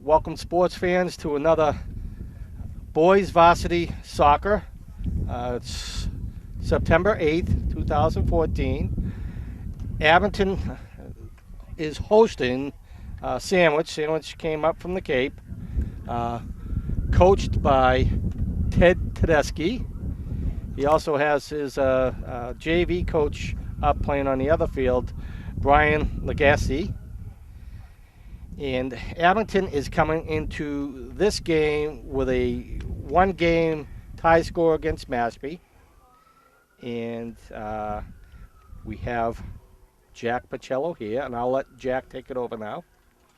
welcome sports fans to another boys varsity soccer. It's September 8th, 2014. Abington is hosting Sandwich. Sandwich came up from the Cape, coached by Ted Tedeschi. He also has his JV coach up playing on the other field, Brian Lagasse. And Abington is coming into this game with a one-game tie score against Mashpee. And we have Jack Pacello here, and I'll let Jack take it over now.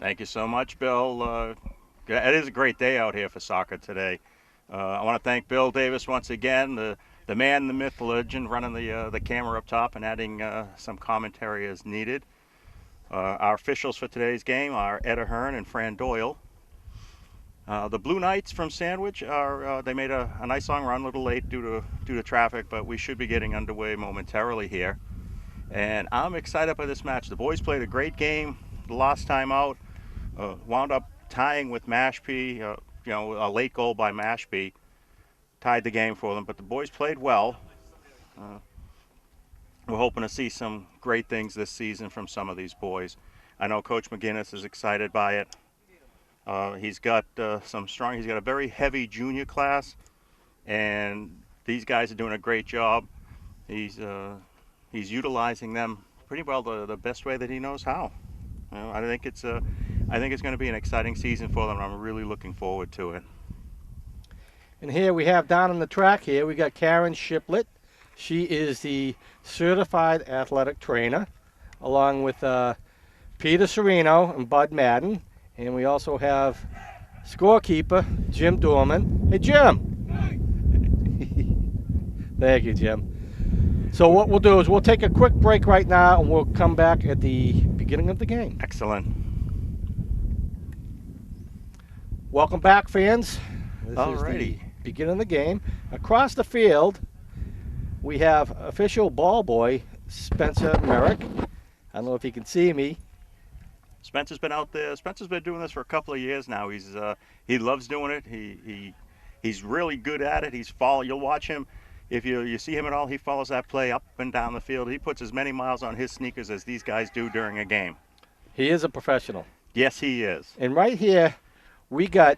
Thank you so much, Bill. It is a great day out here for soccer today. I want to thank Bill Davis once again, the man, the myth, the legend, running the camera up top and adding some commentary as needed. Our officials for today's game are Ed Ahern and Fran Doyle. The Blue Knights from Sandwich they made a nice long run, a little late due to traffic, but we should be getting underway momentarily here. And I'm excited by this match. The boys played a great game the last time out. Wound up tying with Mashpee. A late goal by Mashpee tied the game for them, but the boys played well. We're hoping to see some great things this season from some of these boys. I know Coach McGinnis is excited by it. He's got he's got a very heavy junior class, and these guys are doing a great job. He's utilizing them pretty well the best way that he knows how. I think it's going to be an exciting season for them, and I'm really looking forward to it. And here we have down on the track here, we got Karen Shiplett. She is the certified athletic trainer, along with Peter Sereno and Bud Madden. And we also have scorekeeper Jim Dorman. Hey, Jim. Thank you, Jim. So what we'll do is we'll take a quick break right now, and we'll come back at the beginning of the game. Excellent. Welcome back, fans. This Alrighty. is the beginning of the game. Across the field, we have official ball boy Spencer Merrick. I don't know if you can see me. Spencer's been out there. Spencer's been doing this for a couple of years now. He loves doing it. He's really good at it. You'll watch him. If you see him at all, he follows that play up and down the field. He puts as many miles on his sneakers as these guys do during a game. He is a professional. Yes, he is. And right here, we got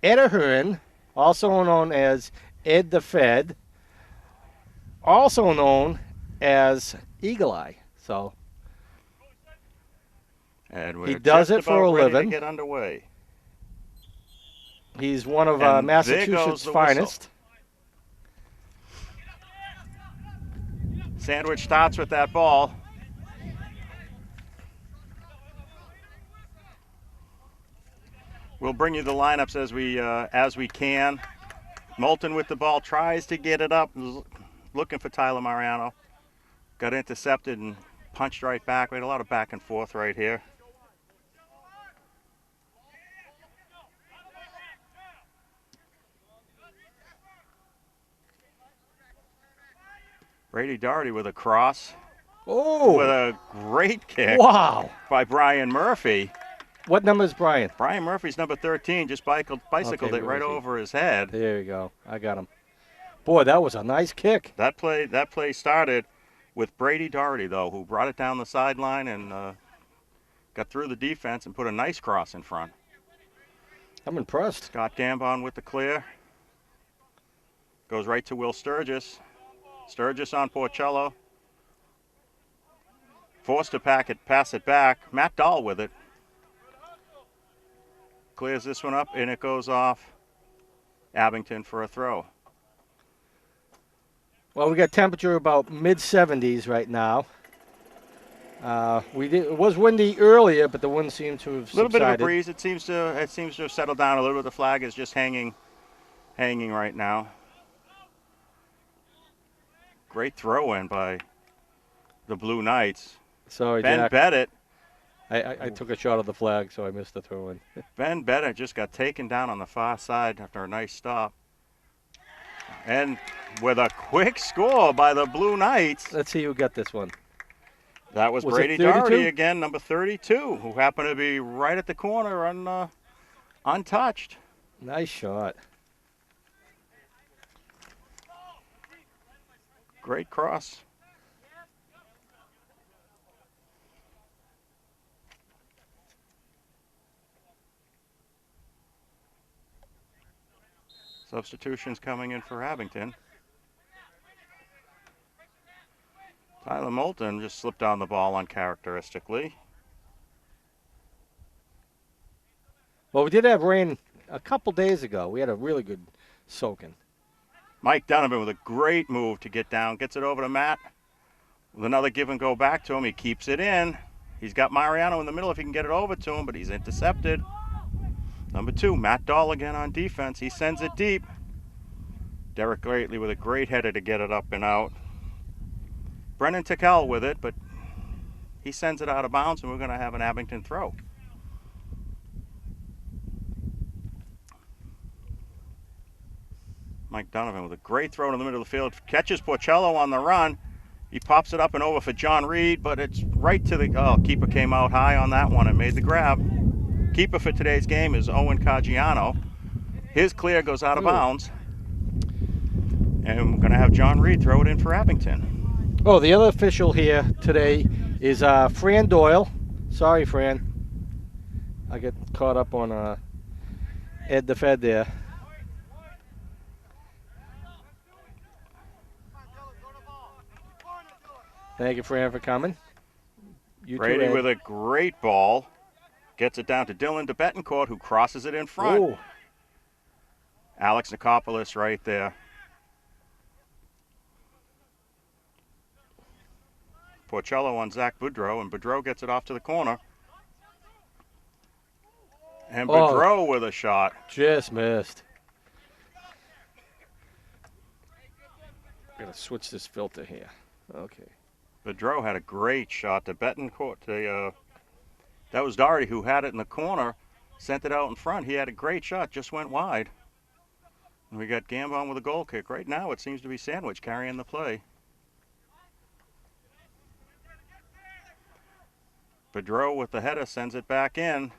Ed Ahern, also known as Ed the Fed, also known as Eagle Eye. So and we're he does just it for a about ready living. To get underway. He's one of And Massachusetts' finest. Sandwich starts with that ball. We'll bring you the lineups as we can. Moulton with the ball, tries to get it up, looking for Tyler Mariano. Got intercepted and punched right back. We had a lot of back and forth right here. Brady Doherty with a cross. Oh! With a great kick. Wow! By Brian Murphy. What number is Brian? Brian Murphy's number 13. Just bicycled Okay, it right over his head. There you go. I got him. Boy, that was a nice kick. That play started with Brady Doherty, though, who brought it down the sideline and got through the defense and put a nice cross in front. I'm impressed. Scott Gambon with the clear. Goes right to Will Sturgis. Sturgis on Porcello. Forced to pass it back. Matt Dahl with it. Clears this one up, and it goes off Abington for a throw. Well, we got temperature about mid-70s right now. It was windy earlier, but the wind seemed to have subsided. A little bit of a breeze. It seems to have settled down a little bit. The flag is just hanging right now. Great throw in by the Blue Knights. Sorry, Ben Jack. Bennett. I took a shot of the flag, so I missed the throw in. Ben Bennett just got taken down on the far side after a nice stop. And with a quick score by the Blue Knights. Let's see who got this one. That was Brady Doherty again, number 32, who happened to be right at the corner on untouched. Nice shot. Great cross. Substitutions coming in for Abington. Tyler Moulton just slipped on the ball uncharacteristically. Well, we did have rain a couple days ago. We had a really good soaking. Mike Donovan with a great move to get down. Gets it over to Matt. With another give and go back to him. He keeps it in. He's got Mariano in the middle if he can get it over to him, but he's intercepted. Number 2, Matt Dahl again on defense. He sends it deep. Derek Lately with a great header to get it up and out. Brennan Tickell with it, but he sends it out of bounds, and we're going to have an Abington throw. Mike Donovan with a great throw in the middle of the field. Catches Porcello on the run. He pops it up and over for John Reed, but it's right to the... Oh, keeper came out high on that one and made the grab. Keeper for today's game is Owen Caggiano. His clear goes out of bounds. And we're going to have John Reed throw it in for Abington. Oh, the other official here today is Fran Doyle. Sorry, Fran. I get caught up on Ed the Fed there. Thank you, Fran, for coming. You Brady with a great ball. Gets it down to Dylan de Betancourt, who crosses it in front. Ooh. Alex Nikopoulos right there. Porcello on Zach Boudreau, and Boudreau gets it off to the corner. And Boudreau with a shot. Just missed. I'm going to switch this filter here. Okay. Boudreau had a great shot to Betancourt. That was Doherty who had it in the corner, sent it out in front. He had a great shot, just went wide. And we got Gambon with a goal kick. Right now it seems to be Sandwich carrying the play. Boudreau with the header sends it back in.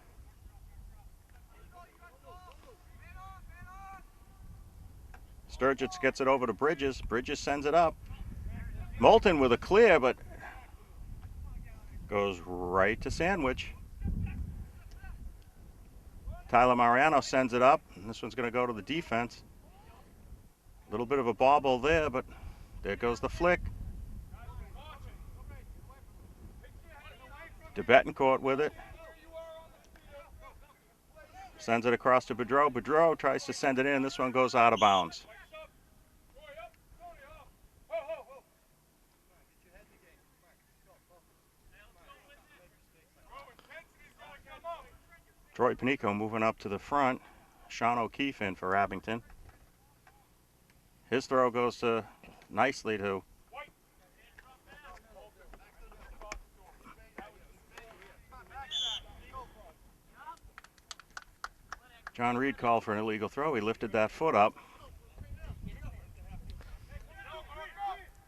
Sturgis gets it over to Bridges. Bridges sends it up. Moulton with a clear, but goes right to Sandwich. Tyler Mariano sends it up, and this one's going to go to the defense. A little bit of a bobble there, but there goes the flick. De Betancourt with it. Sends it across to Boudreau. Boudreau tries to send it in. This one goes out of bounds. Troy Panico moving up to the front. Sean O'Keefe in for Abington. His throw goes nicely to John Reed called for an illegal throw. He lifted that foot up.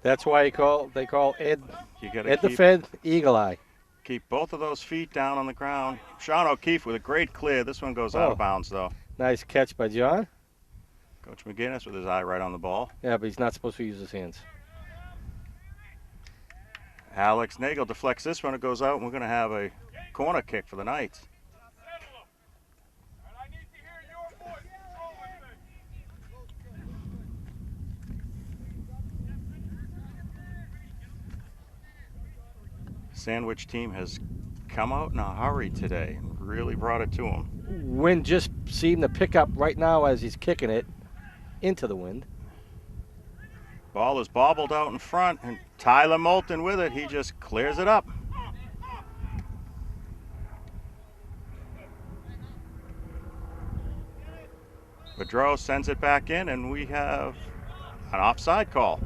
That's why they call Ed the Fed Eagle Eye. Keep both of those feet down on the ground. Sean O'Keefe with a great clear. This one goes out of bounds, though. Nice catch by John. Coach McGinnis with his eye right on the ball. Yeah, but he's not supposed to use his hands. Alex Nagel deflects this one. It goes out, and we're going to have a corner kick for the Knights. Sandwich team has come out in a hurry today and really brought it to them. Wind just seemed to pick up right now as he's kicking it into the wind. Ball is bobbled out in front, and Tyler Moulton with it. He just clears it up. Boudreau sends it back in, and we have an offside call.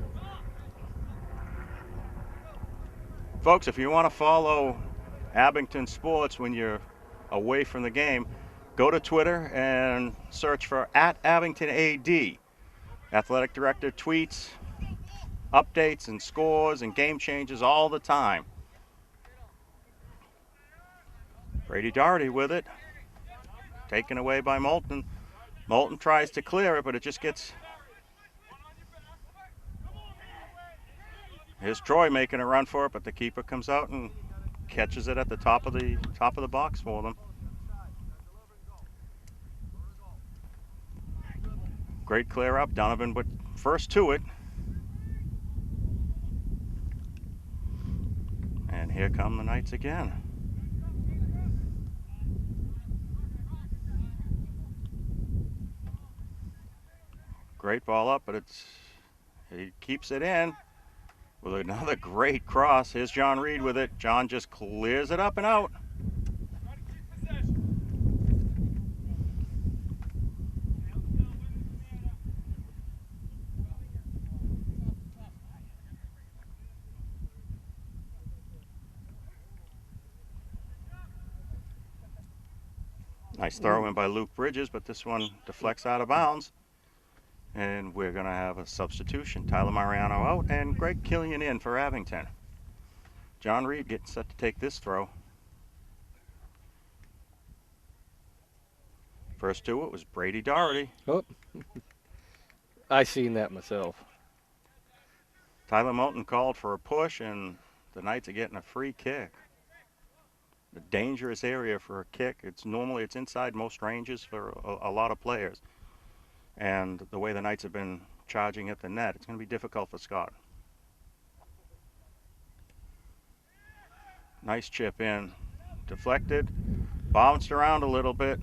Folks, if you want to follow Abington sports when you're away from the game, go to Twitter and search for @AbingtonAD. Athletic director tweets updates and scores and game changes all the time. Brady Doherty with it. taken away by Moulton. Moulton tries to clear it, but it just gets... Here's Troy making a run for it, but the keeper comes out and catches it at the top of the box for them. Great clear up. Donovan but first to it. And here come the Knights again. Great ball up, but he keeps it in with another great cross. Here's John Reed with it. John just clears it up and out. Nice throw in by Luke Bridges, but this one deflects out of bounds. And we're going to have a substitution. Tyler Mariano out and Greg Killian in for Abington. John Reed getting set to take this throw. First to it was Brady Doherty. Oh, I seen that myself. Tyler Moulton called for a push, and the Knights are getting a free kick. A dangerous area for a kick. It's inside most ranges for a lot of players. And the way the Knights have been charging at the net, it's going to be difficult for Scott. Nice chip in. Deflected. Bounced around a little bit.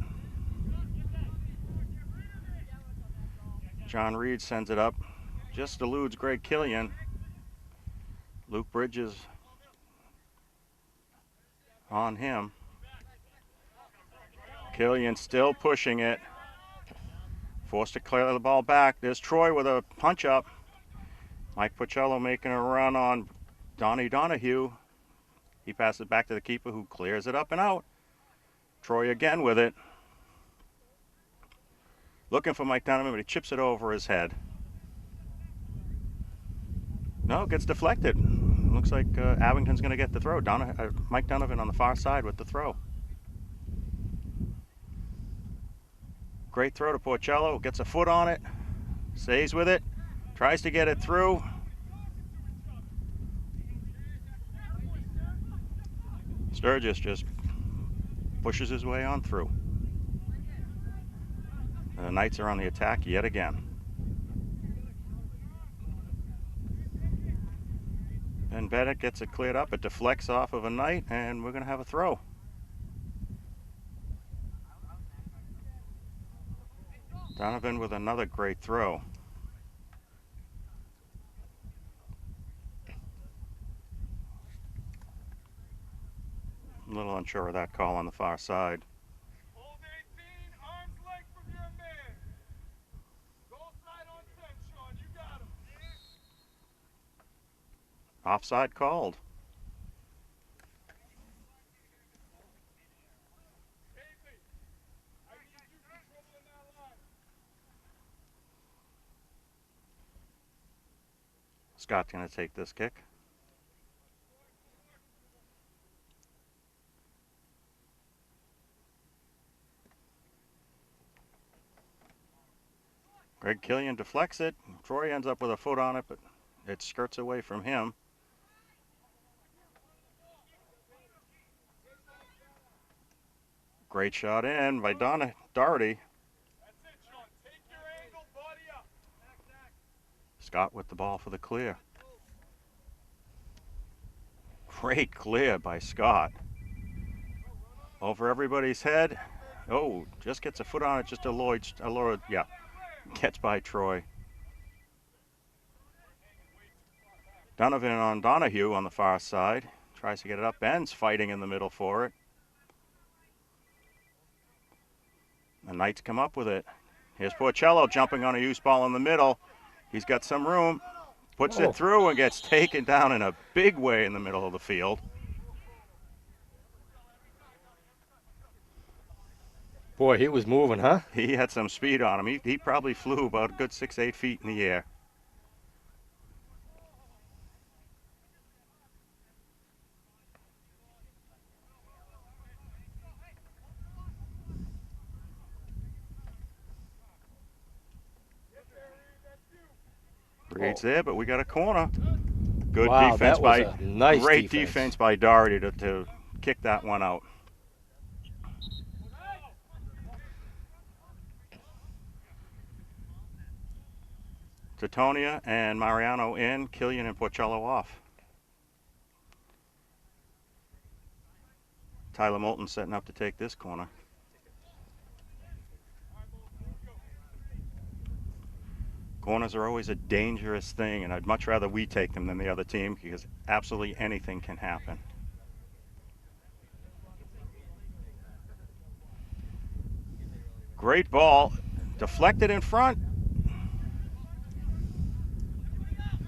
John Reed sends it up. Just eludes Greg Killian. Luke Bridges on him. Killian still pushing it. Forced to clear the ball back. There's Troy with a punch up. Mike Pocello making a run on Donnie Donahue. He passes it back to the keeper who clears it up and out. Troy again with it. Looking for Mike Donovan, but he chips it over his head. No, it gets deflected. Looks like Abington's going to get the throw. Mike Donovan on the far side with the throw. Great throw to Porcello. Gets a foot on it. Stays with it. Tries to get it through. Sturgis just pushes his way on through. And the Knights are on the attack yet again. And Bennett gets it cleared up. It deflects off of a Knight, and we're going to have a throw. Donovan with another great throw. I'm a little unsure of that call on the far side. Hold 18, arm's length from your man. Goal side on 10, Sean, you got him. Offside called. Casey, I need you controlling that line. Scott's going to take this kick. Greg Killian deflects it. Troy ends up with a foot on it, but it skirts away from him. Great shot in by Doherty. That's it, Sean. Take your angle, body up. Scott with the ball for the clear. Great clear by Scott. Over everybody's head. Oh, just gets a foot on it, just a Lloyd, yeah. Gets by Troy. Donovan on Donahue on the far side. Tries to get it up. Ben's fighting in the middle for it. The Knights come up with it. Here's Porcello jumping on a use ball in the middle. He's got some room. Puts it through and gets taken down in a big way in the middle of the field. Boy, he was moving, huh? He had some speed on him. He probably flew about a good 6-8 feet in the air. Creates there, but we got a corner. Good Wow, defense that was by a nice great defense. by Doherty to kick that one out. Titonia and Mariano in, Killian and Porcello off. Tyler Moulton setting up to take this corner. Corners are always a dangerous thing, and I'd much rather we take them than the other team because absolutely anything can happen. Great ball, deflected in front.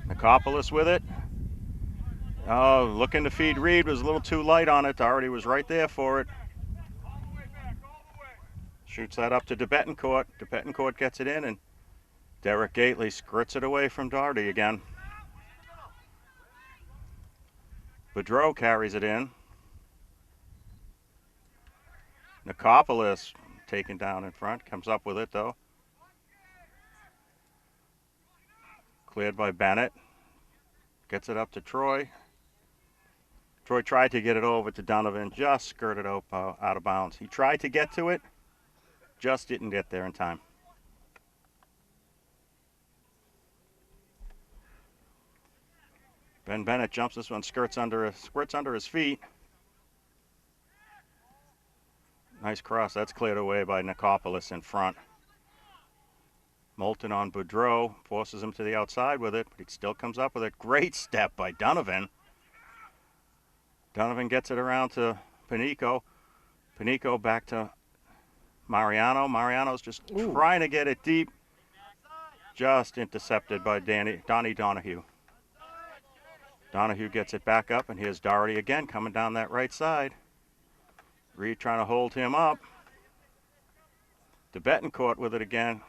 Nicopolis with it. Oh, looking to feed Reed, was a little too light on it. Doherty was right there for it. Shoots that up to DeBetancourt. DeBetancourt gets it in, and Derek Gately skirts it away from Doherty again. Boudreau carries it in. Nicopolis taken down in front, comes up with it though. Cleared by Bennett. Gets it up to Troy. Troy tried to get it over to Donovan, just skirted out of bounds. He tried to get to it, just didn't get there in time. Ben Bennett jumps this one, squirts under his feet. Nice cross, that's cleared away by Nicopolis in front. Moulton on Boudreau, forces him to the outside with it, but he still comes up with it. Great step by Donovan. Donovan gets it around to Panico. Panico back to Mariano. Mariano's just trying to get it deep. Just intercepted by Donnie Donahue. Donahue gets it back up, and here's Doherty again coming down that right side. Reed trying to hold him up. DeBetancourt with it again.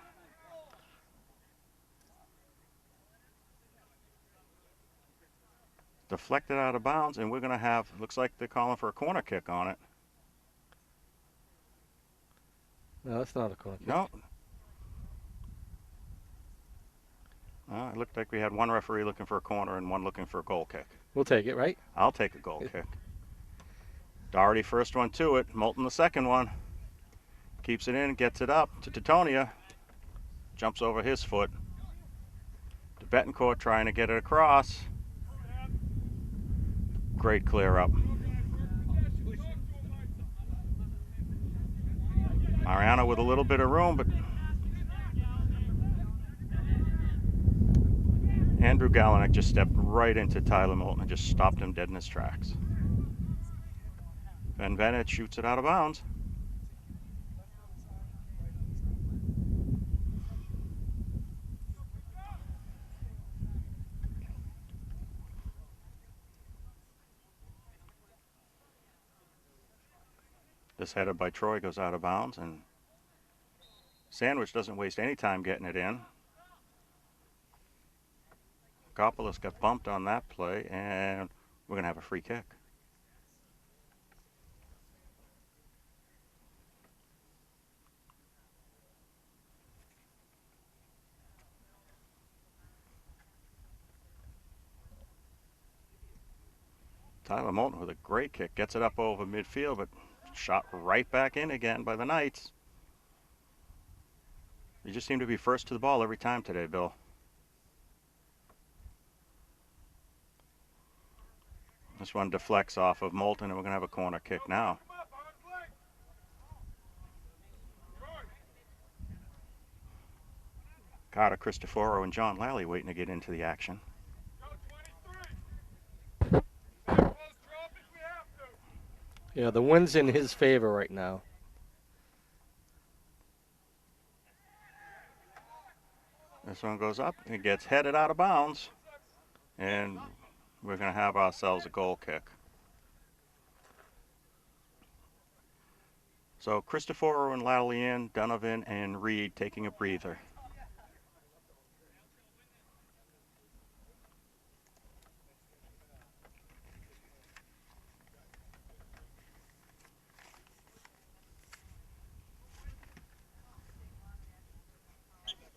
Deflected out of bounds, and we're going to have, looks like they're calling for a corner kick on it. No, that's not a corner kick. No. It looked like we had one referee looking for a corner and one looking for a goal kick. We'll take it, right? I'll take a goal kick. Doherty first one to it. Moulton the second one. Keeps it in, gets it up to Titonia. Jumps over his foot. DeBetancourt trying to get it across. Great clear up. Mariano with a little bit of room, but Andrew Gallinick just stepped right into Tyler Moulton and just stopped him dead in his tracks. Ben Bennett shoots it out of bounds. This header by Troy goes out of bounds, and Sandwich doesn't waste any time getting it in. Nicopolis got bumped on that play, and we're going to have a free kick. Tyler Moulton with a great kick, gets it up over midfield, but shot right back in again by the Knights. You just seem to be first to the ball every time today, Bill. This one deflects off of Moulton, and we're going to have a corner kick now. Carter Cristoforo and John Lally waiting to get into the action. Yeah, the wind's in his favor right now. This one goes up, it gets headed out of bounds, and we're going to have ourselves a goal kick. So Cristoforo and Lally in, Donovan and Reed taking a breather.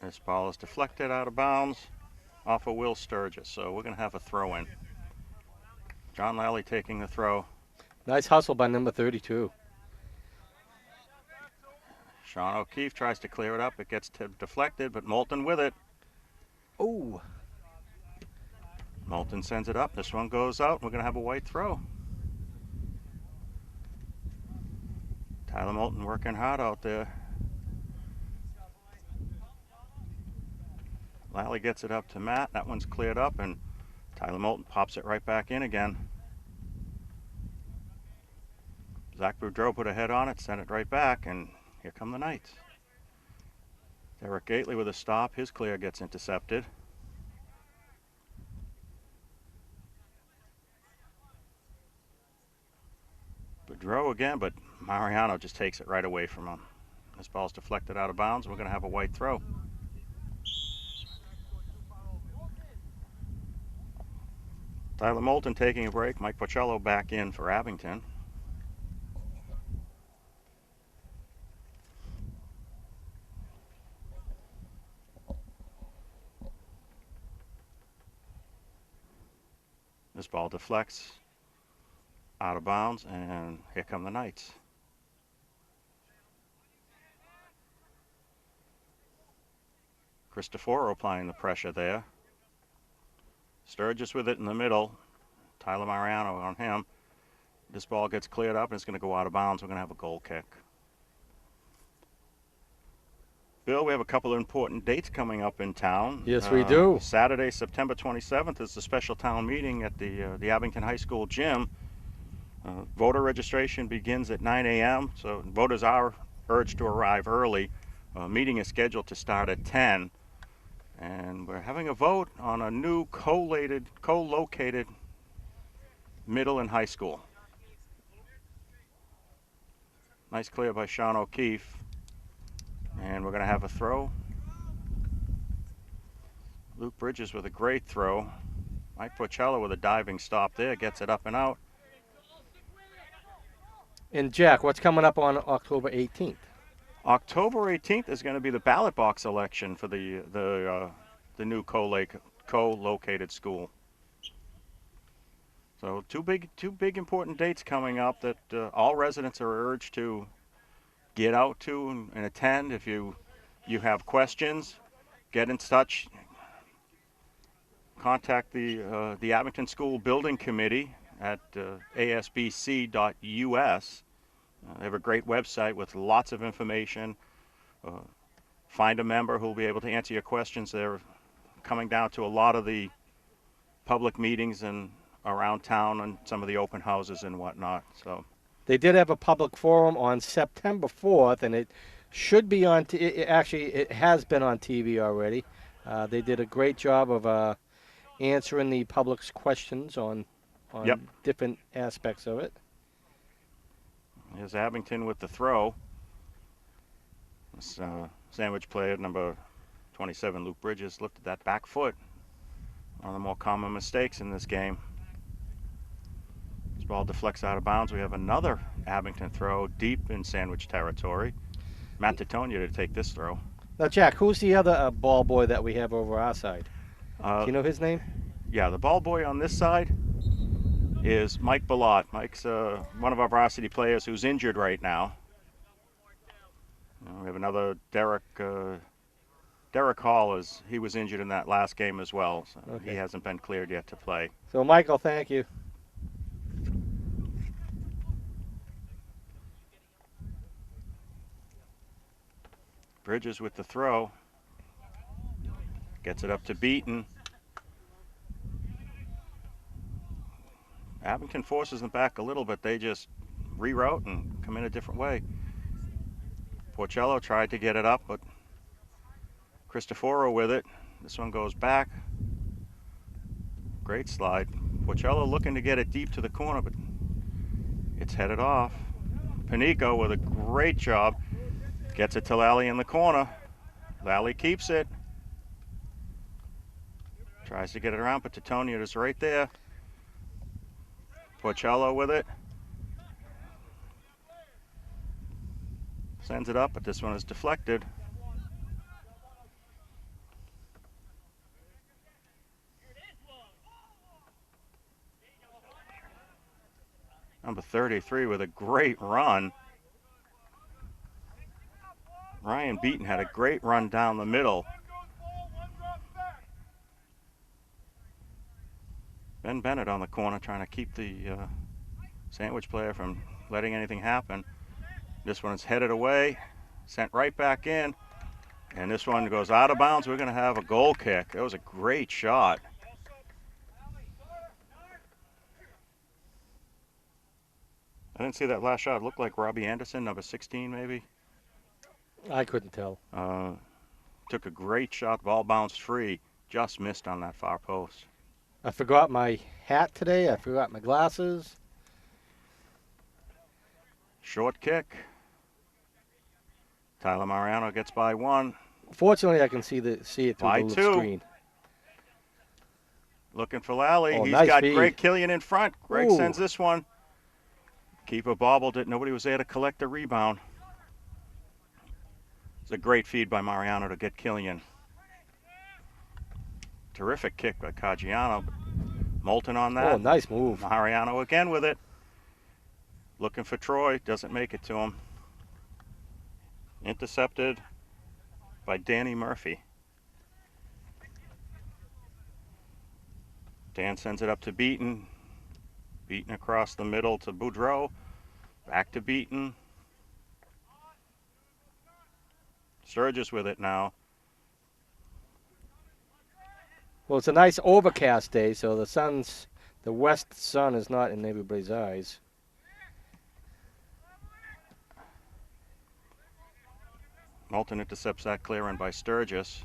This ball is deflected out of bounds. off of Will Sturgis. So we're going to have a throw in. John Lally taking the throw. Nice hustle by number 32. Sean O'Keefe tries to clear it up. It gets deflected, but Moulton with it. Oh. Moulton sends it up. This one goes out. We're going to have a white throw. Tyler Moulton working hard out there. Lally gets it up to Matt. That one's cleared up, and Tyler Moulton pops it right back in again. Zach Boudreau put a head on it, sent it right back, and here come the Knights. Derek Gately with a stop. His clear gets intercepted. Boudreau again, but Mariano just takes it right away from him. This ball's deflected out of bounds. We're going to have a white throw. Tyler Moulton taking a break. Mike Porcello back in for Abington. This ball deflects out of bounds, and here come the Knights. Cristoforo applying the pressure there. Sturgis with it in the middle. Tyler Mariano on him. This ball gets cleared up and it's going to go out of bounds. We're going to have a goal kick. Bill, we have a couple of important dates coming up in town. Yes, we do. Saturday, September 27th is the special town meeting at the Abington High School gym. Voter registration begins at 9 a.m., so voters are urged to arrive early. Meeting is scheduled to start at 10. And we're having a vote on a new co-located middle and high school. Nice clear by Sean O'Keefe. And we're going to have a throw. Luke Bridges with a great throw. Mike Porcello with a diving stop there. Gets it up and out. And Jack, what's coming up on October 18th? October 18th is going to be the ballot box election for the new co-located school. So two big important dates coming up that all residents are urged to get out to and attend. If you have questions, get in touch. Contact the Abington School Building Committee at asbc.us. They have a great website with lots of information. Find a member who will be able to answer your questions. They're coming down to a lot of the public meetings and around town and some of the open houses and whatnot. So they did have a public forum on September 4th, and it should be on. Actually, it has been on TV already. They did a great job of answering the public's questions on Yep. different aspects of it. Here's Abington with the throw. This, sandwich player number 27, Luke Bridges, lifted that back foot. One of the more common mistakes in this game. This ball deflects out of bounds. We have another Abington throw deep in sandwich territory. Matt Titonia to take this throw. Now, Jack, who's the other ball boy that we have over our side? Do you know his name? Yeah, the ball boy on this side is Mike Ballot. Mike's one of our varsity players who's injured right now. We have another Derek Hall. He was injured in that last game as well. So Okay. He hasn't been cleared yet to play. So, Michael, thank you. Bridges with the throw. Gets it up to Beaton. Abington forces them back a little bit. They just reroute and come in a different way. Porcello tried to get it up, but Cristoforo with it. This one goes back. Great slide. Porcello looking to get it deep to the corner, but it's headed off. Panico with a great job. Gets it to Lally in the corner. Lally keeps it. Tries to get it around, but Titonia is right there. Porcello with it. Sends it up, but this one is deflected. Number 33 with a great run. Ryan Beaton had a great run down the middle. One goes ball, one drops back. Ben Bennett on the corner trying to keep the Sandwich player from letting anything happen. This one's headed away, sent right back in, and this one goes out of bounds. We're going to have a goal kick. That was a great shot. I didn't see that last shot. It looked like Robbie Anderson, number 16 maybe. I couldn't tell. Took a great shot, ball bounced free, just missed on that far post. I forgot my hat today. I forgot my glasses. Short kick. Tyler Mariano gets by one. Fortunately, I can see it through By the two. little screen. Looking for Lally. Oh, He's nice got feed. Greg Killian in front. Greg Ooh. sends this one. Keeper bobbled it. Nobody was there to collect the rebound. It's a great feed by Mariano to get Killian. Terrific kick by Caggiano. Moulton on that. Oh, nice move. Mariano again with it. Looking for Troy. Doesn't make it to him. Intercepted by Danny Murphy. Dan sends it up to Beaton. Beaton across the middle to Boudreau. Back to Beaton. Sturgis with it now. Well, it's a nice overcast day, so the west sun is not in everybody's eyes. Moulton intercepts that clear in by Sturgis.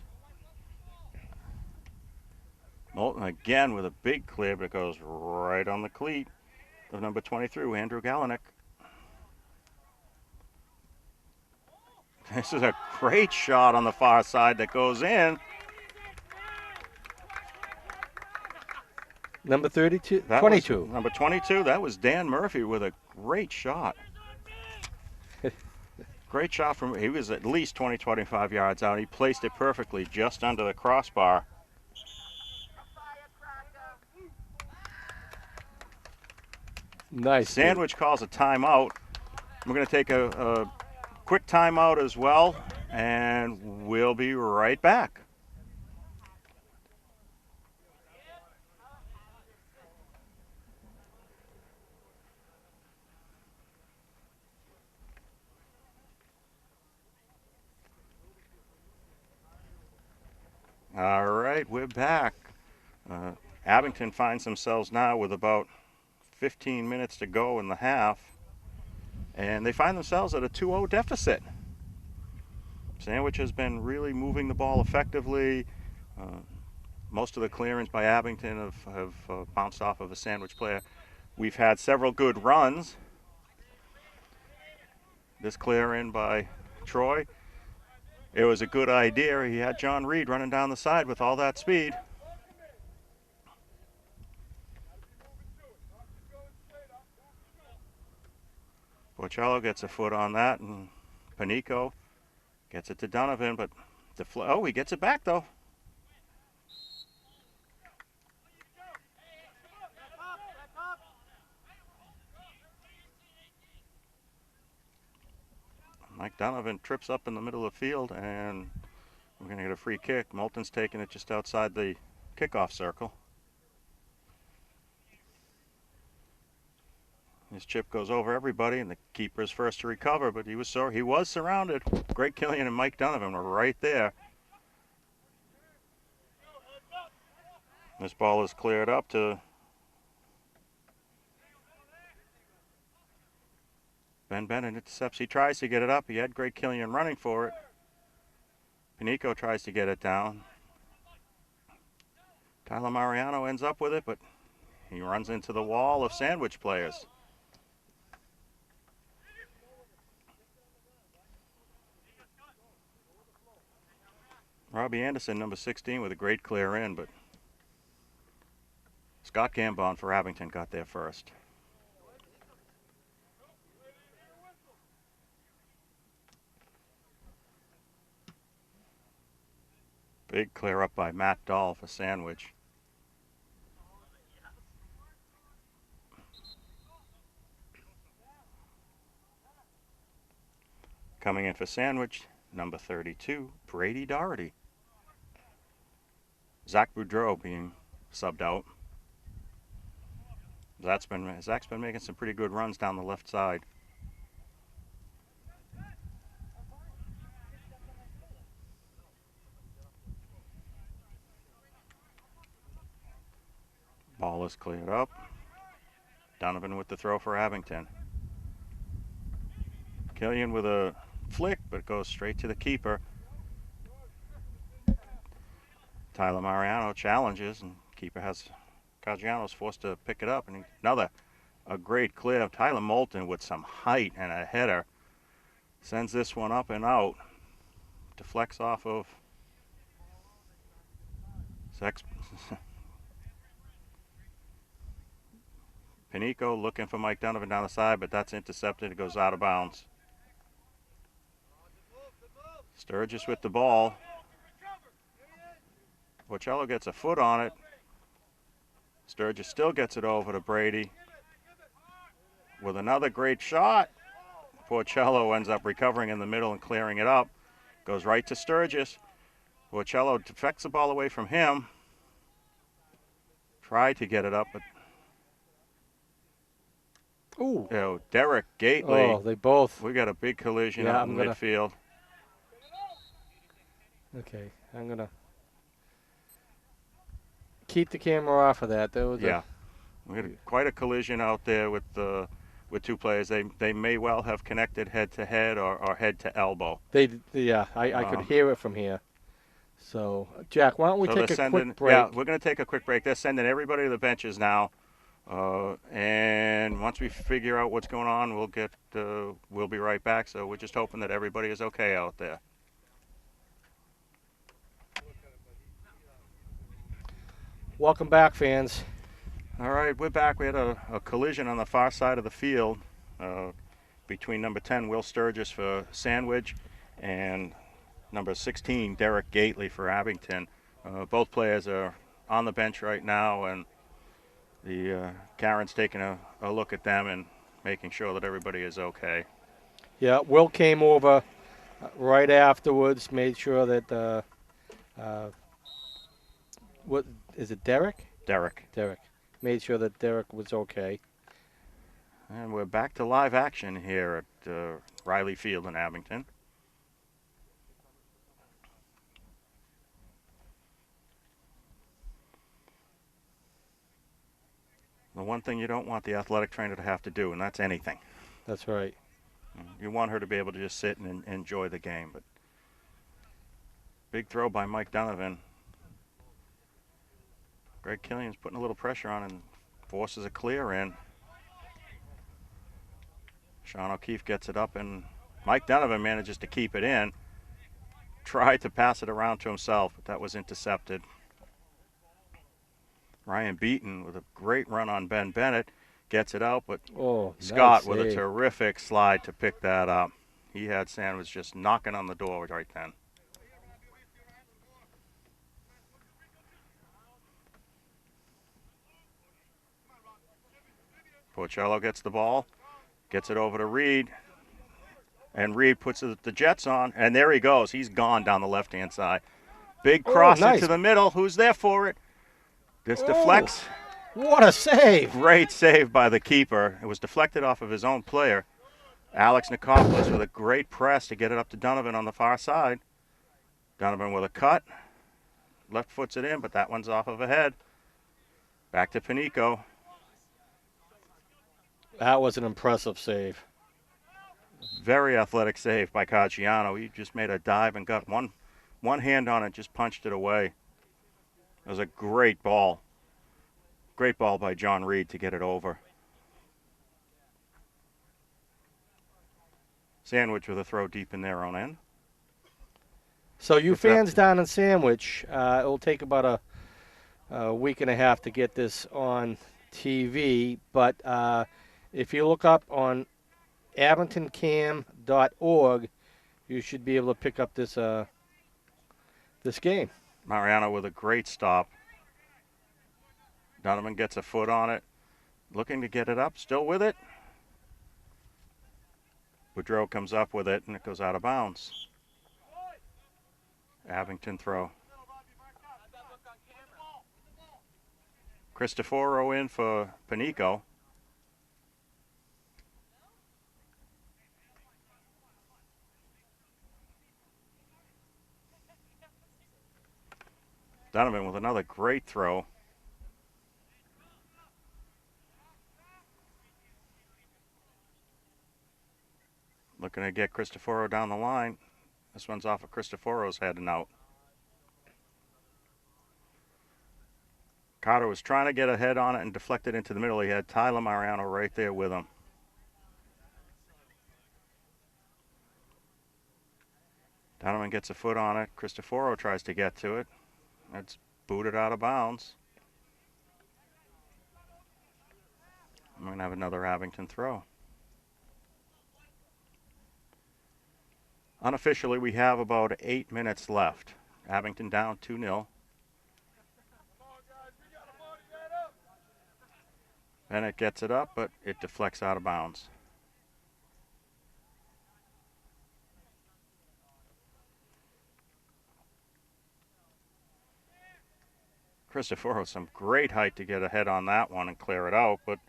Moulton again with a big clear, but it goes right on the cleat of number 23, Andrew Gallinick. This is a great shot on the far side that goes in. Number 32, That 22. was number 22, that was Dan Murphy with a great shot. Great shot from, he was at least 20, 25 yards out. He placed it perfectly just under the crossbar. Nice. Sandwich calls a timeout. We're going to take a quick timeout as well, and we'll be right back. All right, we're back. Abington finds themselves now with about 15 minutes to go in the half, and they find themselves at a 2-0 deficit. Sandwich has been really moving the ball effectively. Most of the clearance by Abington have bounced off of a Sandwich player. We've had several good runs. This clear in by Troy. It was a good idea. He had John Reed running down the side with all that speed. Porcello gets a foot on that, and Panico gets it to Donovan, but he gets it back though. Mike Donovan trips up in the middle of the field, and we're going to get a free kick. Moulton's taking it just outside the kickoff circle. His chip goes over everybody, and the keeper's first to recover, but he was surrounded. Greg Killian and Mike Donovan were right there. This ball is cleared up to Ben Bennett intercepts. He tries to get it up. He had Greg Killian running for it. Panico tries to get it down. Tyler Mariano ends up with it, but he runs into the wall of Sandwich players. Robbie Anderson, number 16, with a great clear in, but Scott Gambon for Abington got there first. Big clear up by Matt Dahl for Sandwich. Coming in for Sandwich, number 32, Brady Doherty. Zach Boudreau being subbed out. Zach's been making some pretty good runs down the left side. Ball is cleared up. Donovan with the throw for Abington. Killian with a flick, but it goes straight to the keeper. Tyler Mariano challenges, and keeper Caggiano's forced to pick it up. And a great clear of Tyler Moulton with some height and a header. Sends this one up and out. Deflects off of Panico looking for Mike Donovan down the side, but that's intercepted. It goes out of bounds. Sturgis with the ball. Porcello gets a foot on it. Sturgis still gets it over to Brady with another great shot. Porcello ends up recovering in the middle and clearing it up. Goes right to Sturgis. Porcello deflects the ball away from him. Tried to get it up, but Ooh. Derek Gately. Oh, they both. We got a big collision out in midfield. Okay, I'm going to keep the camera off of that. We got quite a collision out there with two players. They may well have connected head to head or head to elbow. I could hear it from here. So, Jack, why don't we take a quick break? Yeah, we're going to take a quick break. They're sending everybody to the benches now. And once we figure out what's going on, we'll be right back. So we're just hoping that everybody is okay out there. Welcome back, fans. All right, we're back. We had a collision on the far side of the field between number 10, Will Sturgis for Sandwich, and number 16, Derek Gately for Abington. Both players are on the bench right now, and Karen's taking a look at them and making sure that everybody is okay. Yeah, Will came over right afterwards, made sure that what is it, Derek? Derek. Made sure that Derek was okay. And we're back to live action here at Riley Field in Abington. The one thing you don't want the athletic trainer to have to do, and that's anything. That's right. You want her to be able to just sit and enjoy the game. But big throw by Mike Donovan. Greg Killian's putting a little pressure on and forces a clear in. Sean O'Keefe gets it up, and Mike Donovan manages to keep it in. Tried to pass it around to himself, but that was intercepted. Ryan Beaton with a great run on Ben Bennett gets it out, but Scott with a terrific slide to pick that up. He had Sandwich just knocking on the door right then. Porcello gets the ball, gets it over to Reed, and Reed puts the Jets on, and there he goes. He's gone down the left-hand side. Big cross into the middle. Who's there for it? This deflects. What a save. Great save by the keeper. It was deflected off of his own player. Alex Nikopoulos with a great press to get it up to Donovan on the far side. Donovan with a cut. Left foots it in, but that one's off of a head. Back to Panico. That was an impressive save. Very athletic save by Caggiano. He just made a dive and got one hand on it, just punched it away. It was a great ball. Great ball by John Reed to get it over. Sandwich with a throw deep in their own end. So you fans down in Sandwich, it'll take about a week and a half to get this on TV, but if you look up on abingtoncam.org, you should be able to pick up this game. Mariano with a great stop. Donovan gets a foot on it. Looking to get it up. Still with it. Boudreau comes up with it, and it goes out of bounds. Abington throw. Cristoforo in for Panico. Donovan with another great throw. Looking to get Cristoforo down the line. This one's off of Cristoforo's head and out. Carter was trying to get a head on it and deflect it into the middle. He had Tyler Mariano right there with him. Donovan gets a foot on it. Cristoforo tries to get to it. It's booted out of bounds. I'm going to have another Abington throw. Unofficially, we have about 8 minutes left. Abington down 2-0. Bennett gets it up, but it deflects out of bounds. Cristoforo, some great height to get a head on that one and clear it out, but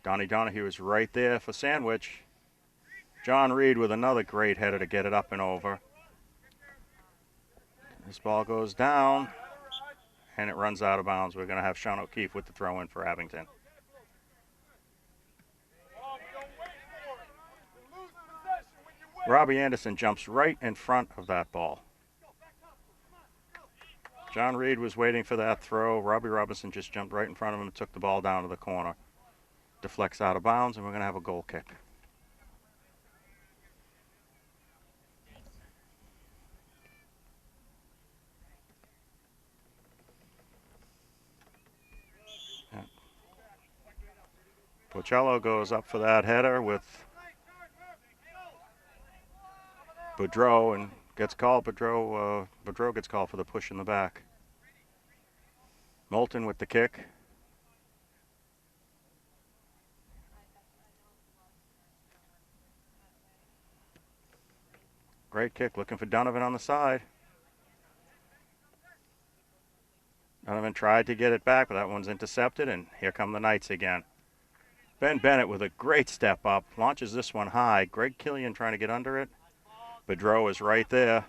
Donnie Donahue is right there for sandwich. John Reed with another great header to get it up and over. This ball goes down, and it runs out of bounds. We're going to have Sean O'Keefe with the throw in for Abington. Robbie Anderson jumps right in front of that ball. John Reed was waiting for that throw. Robbie Robinson just jumped right in front of him and took the ball down to the corner. Deflects out of bounds, and we're going to have a goal kick. Porcello goes up for that header with Boudreau and gets called. Boudreau gets called for the push in the back. Moulton with the kick. Great kick, looking for Donovan on the side. Donovan tried to get it back, but that one's intercepted, and here come the Knights again. Ben Bennett with a great step up, launches this one high. Greg Killian trying to get under it. Boudreau is right there.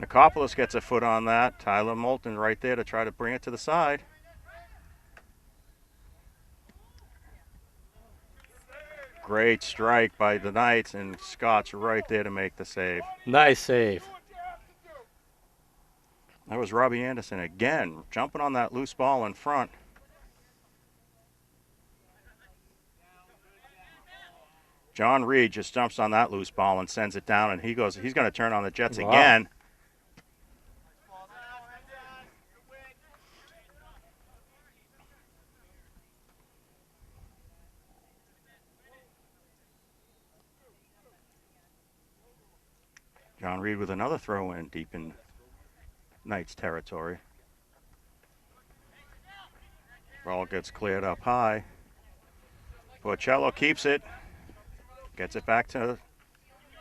Nikopoulos gets a foot on that. Tyler Moulton right there to try to bring it to the side. Great strike by the Knights, and Scott's right there to make the save. Nice save. That was Robbie Anderson again, jumping on that loose ball in front. John Reed just jumps on that loose ball and sends it down, and he's going to turn on the Jets again. John Reed with another throw in deep in Knights territory. Ball gets cleared up high. Porcello keeps it. Gets it back to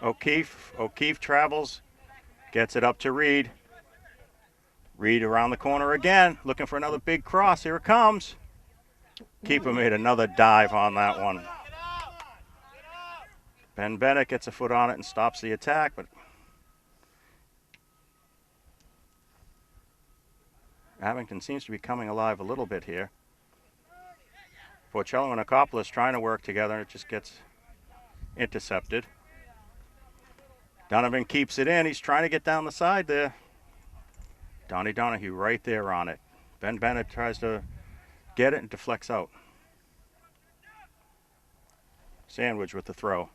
O'Keefe. O'Keefe travels. Gets it up to Reed. Reed around the corner again. Looking for another big cross. Here it comes. Keeper made another dive on that one. Ben Bennett gets a foot on it and stops the attack, but Abington seems to be coming alive a little bit here. Porcello and Nikopoulos trying to work together, and it just gets intercepted. Donovan keeps it in. He's trying to get down the side there. Donnie Donahue right there on it. Ben Bennett tries to get it and deflects out. Sandwich with the throw.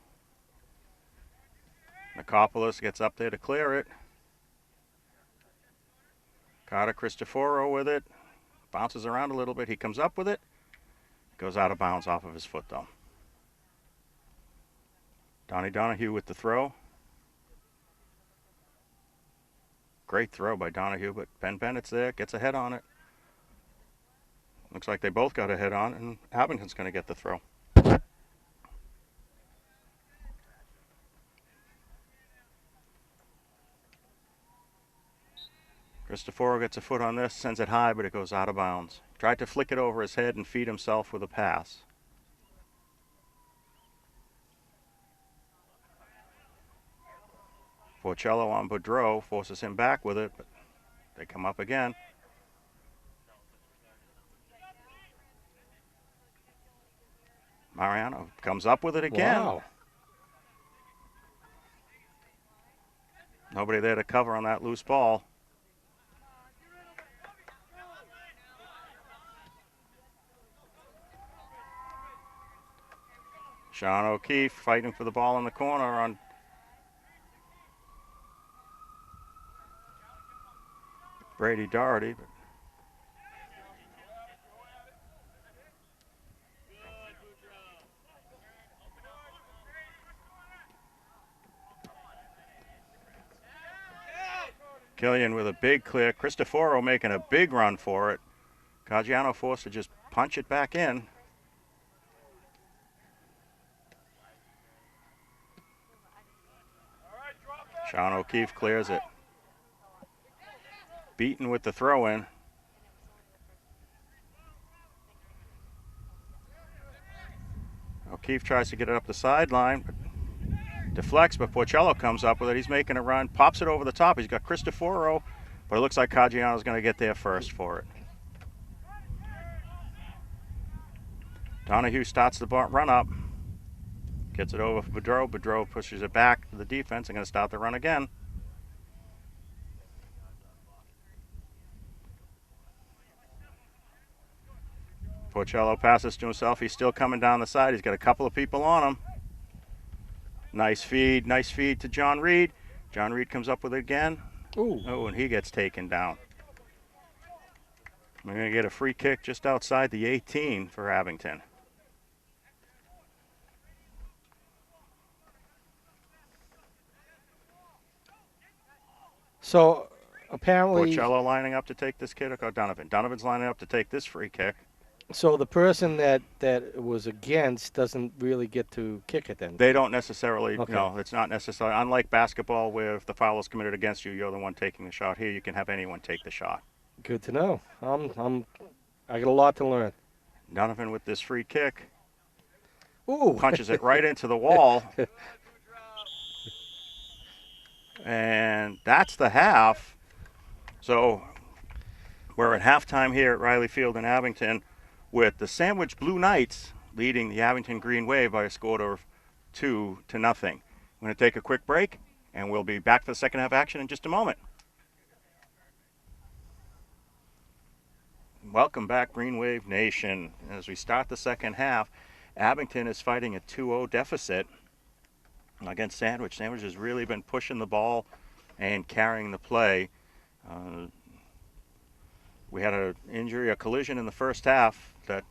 Nikopoulos gets up there to clear it. Carter Cristoforo with it. Bounces around a little bit. He comes up with it. Goes out of bounds off of his foot, though. Donnie Donahue with the throw. Great throw by Donahue, but Ben Bennett's there. Gets a head on it. Looks like they both got a head on it, and Abington's going to get the throw. Cristoforo gets a foot on this, sends it high, but it goes out of bounds. Tried to flick it over his head and feed himself with a pass. Porcello on Boudreau forces him back with it, but they come up again. Mariano comes up with it again. Wow. Nobody there to cover on that loose ball. Sean O'Keefe fighting for the ball in the corner on Brady Doherty. But Killian with a big clear. Cristoforo making a big run for it. Caggiano forced to just punch it back in. Sean O'Keefe clears it. Beaten with the throw-in. O'Keefe tries to get it up the sideline, but deflects, but Porcello comes up with it. He's making a run, pops it over the top. He's got Cristoforo, but it looks like Caggiano's going to get there first for it. Donahue starts the run up. Gets it over for Boudreau. Boudreau pushes it back to the defense and going to start the run again. Porcello passes to himself. He's still coming down the side. He's got a couple of people on him. Nice feed to John Reed. John Reed comes up with it again. Ooh. Oh, and he gets taken down. We're going to get a free kick just outside the 18 for Abington. So apparently, Porcello lining up to take this kick, or Donovan? Donovan's lining up to take this free kick. so the person that was against doesn't really get to kick it then. They don't necessarily, Okay. no, it's not necessarily. Unlike basketball where if the foul is committed against you, you're the one taking the shot. Here you can have anyone take the shot. Good to know. I got a lot to learn. Donovan with this free kick. Ooh. Punches it right into the wall. And that's the half. So we're at halftime here at Riley Field in Abington with the Sandwich Blue Knights leading the Abington Green Wave by a score of 2-0. I'm going to take a quick break, and we'll be back for the second half action in just a moment. Welcome back, Green Wave Nation. As we start the second half, Abington is fighting a 2-0 deficit against Sandwich. Sandwich has really been pushing the ball and carrying the play. We had a collision in the first half that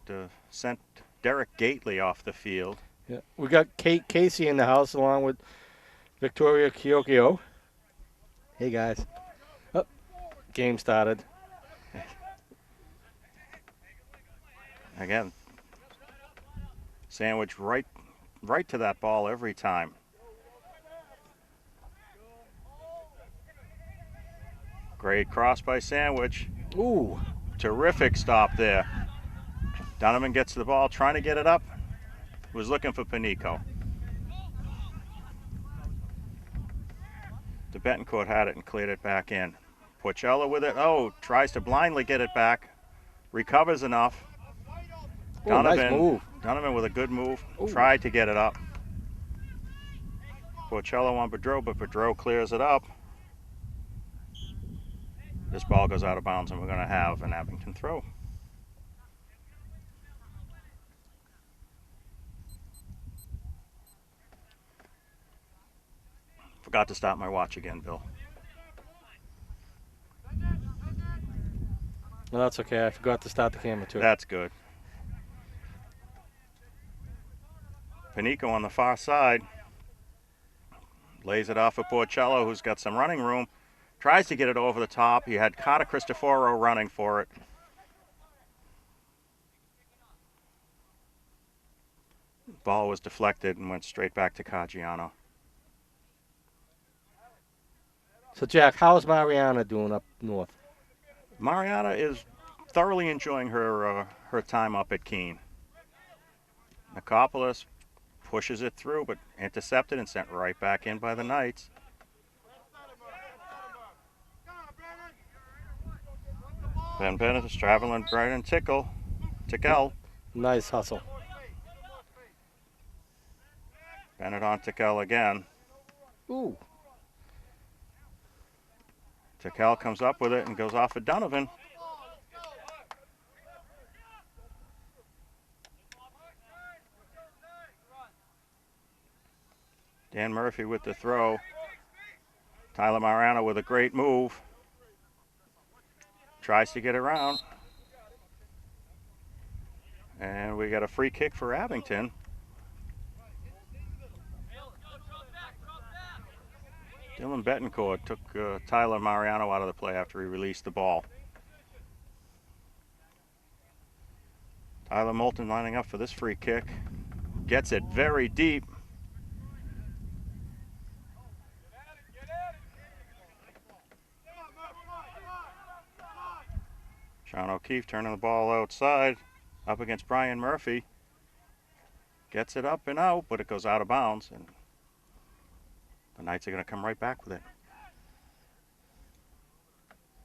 sent Derek Gately off the field. Yeah. We got Casey in the house along with Victoria Kyokyo. Hey guys. Oh, game started. Again, Sandwich right to that ball every time. Great cross by Sandwich. Ooh. Terrific stop there. Donovan gets the ball, trying to get it up. Was looking for Panico. The Betancourt had it and cleared it back in. Porcello with it. Oh, tries to blindly get it back. Recovers enough. Ooh, nice move. Donovan with a good move. Ooh. Tried to get it up. Porcello on Boudreau, but Boudreau clears it up. This ball goes out of bounds, and we're going to have an Abington throw. Forgot to stop my watch again, Bill. No, that's okay. I forgot to start the camera too. That's good. Panico on the far side. Lays it off for Porcello, who's got some running room. Tries to get it over the top. He had Carter Cristoforo running for it. Ball was deflected and went straight back to Caggiano. So Jack, how's Mariana doing up north? Mariana is thoroughly enjoying her time up at Keene. Nicopolis pushes it through, but intercepted and sent right back in by the Knights. Ben Bennett is traveling Brennan Tickle. Nice hustle. Bennett on Tickle again. Ooh. Tickle comes up with it and goes off of Donovan. Dan Murphy with the throw. Tyler Mariano with a great move. Tries to get around. And we got a free kick for Abington. Dylan Betancourt took Tyler Mariano out of the play after he released the ball. Tyler Moulton lining up for this free kick. Gets it very deep. Sean O'Keefe turning the ball outside, up against Brian Murphy. Gets it up and out, but it goes out of bounds, and the Knights are going to come right back with it.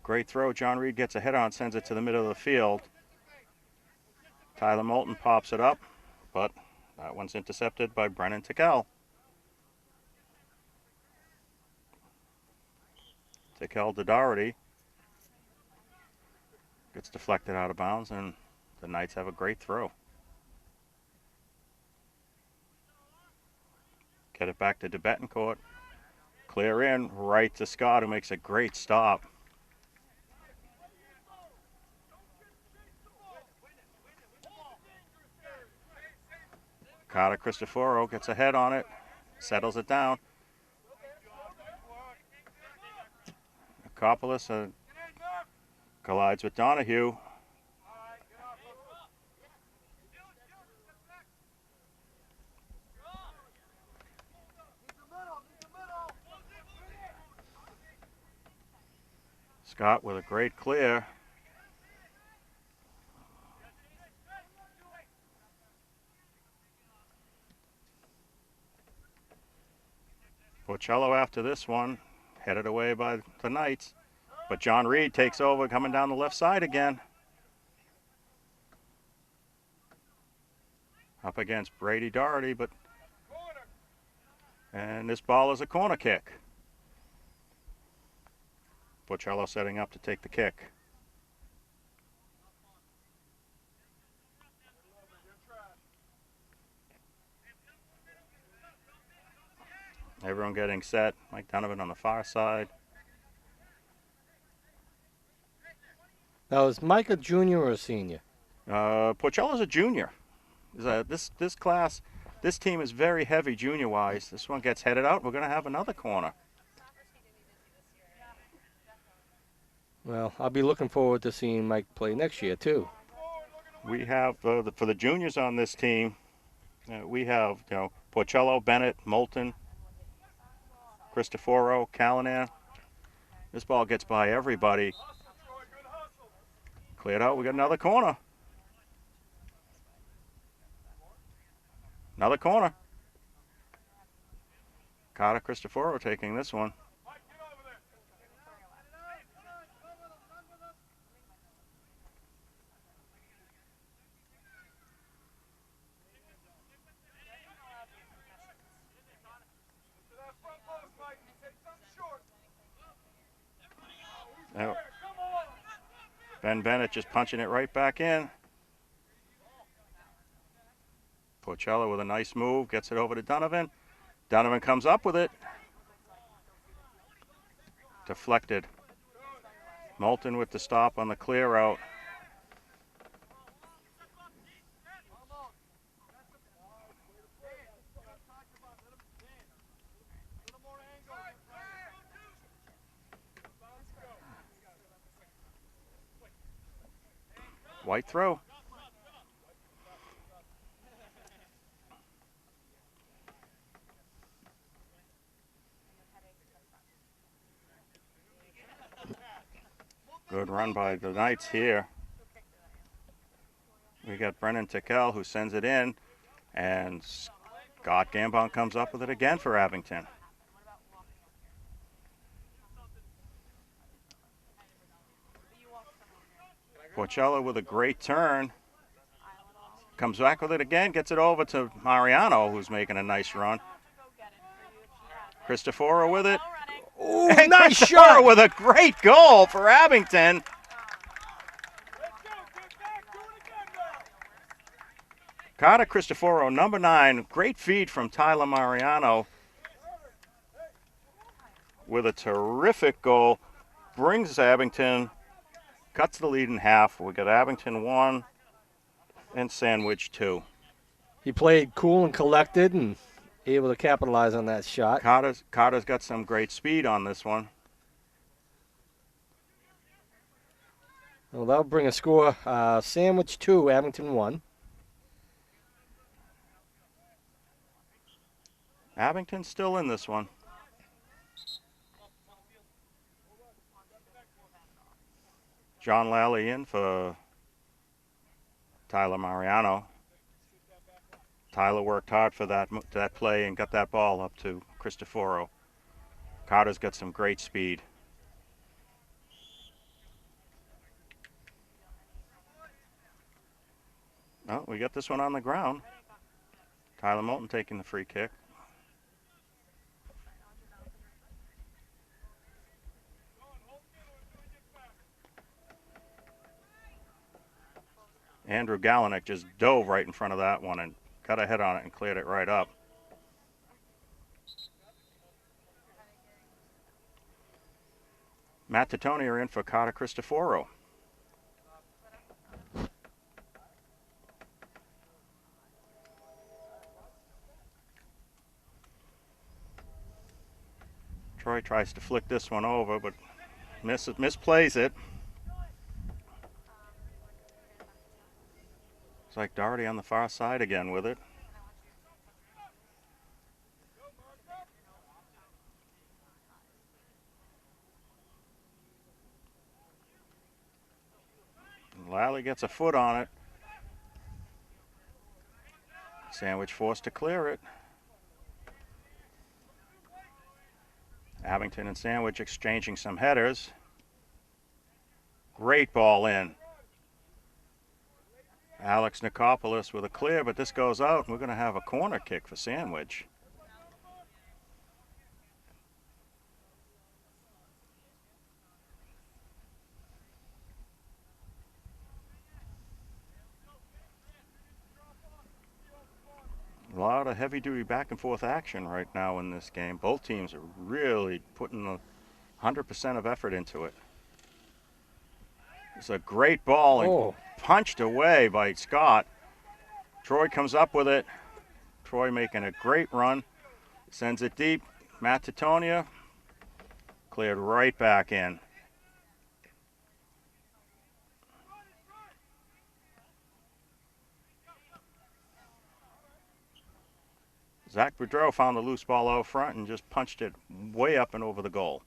Great throw. John Reed gets a head on, sends it to the middle of the field. Tyler Moulton pops it up, but that one's intercepted by Brennan Tickell. Tickell to Doherty. Gets deflected out of bounds, and the Knights have a great throw. Get it back to Betancourt. Clear in, right to Scott, who makes a great stop. Carter Cristoforo gets a head on it, settles it down. Nicopolis collides with Donahue. Scott with a great clear. Porcello after this one, headed away by the Knights. But John Reed takes over, coming down the left side again. Up against Brady Doherty, and this ball is a corner kick. Porcello setting up to take the kick. Everyone getting set. Mike Donovan on the far side. Now, is Mike a junior or a senior? Porcello's a junior. This class, this team is very heavy junior-wise. This one gets headed out. We're going to have another corner. Well, I'll be looking forward to seeing Mike play next year, too. We have, for the juniors on this team, we have, Porcello, Bennett, Moulton, Cristoforo, Callanan. This ball gets by everybody. Cleared out. We got another corner. Another corner. Carter Cristoforo taking this one. Now, Ben Bennett just punching it right back in. Porcello with a nice move, gets it over to Donovan. Donovan comes up with it. Deflected. Moulton with the stop on the clear out. White throw. Good run by the Knights here. We got Brennan Tickell who sends it in, and Scott Gambon comes up with it again for Abington. Porcello with a great turn. Comes back with it again, gets it over to Mariano, who's making a nice run. Cristoforo with it. Ooh, And nice Cristoforo shot! with a great goal for Abington. Let's go. Get back. Do it again now. Carter Cristoforo, number 9. Great feed from Tyler Mariano with a terrific goal. Brings Abington, cuts the lead in half. We got Abington 1 and Sandwich 2. He played cool and collected and able to capitalize on that shot. Carter's got some great speed on this one. Well, that'll bring a score. Sandwich 2, Abington 1. Abington's still in this one. John Lally in for Tyler Mariano. Tyler worked hard for that play and got that ball up to Cristoforo. Carter's got some great speed. Oh, we got this one on the ground. Tyler Moulton taking the free kick. Andrew Gallinick just dove right in front of that one and got a head on it and cleared it right up. Matt Titonia in for Carter Cristoforo. Troy tries to flick this one over, but misplays it. It's like Doherty on the far side again with it. Lally gets a foot on it. Sandwich forced to clear it. Abington and Sandwich exchanging some headers. Great ball in. Alex Nikopoulos with a clear, but this goes out, and we're going to have a corner kick for Sandwich. A lot of heavy-duty back-and-forth action right now in this game. Both teams are really putting 100% of effort into it. It's a great ball and punched away by Scott. Troy comes up with it. Troy making a great run. Sends it deep. Matt Titonia cleared right back in. Zach Boudreau found the loose ball out front and just punched it way up and over the goal.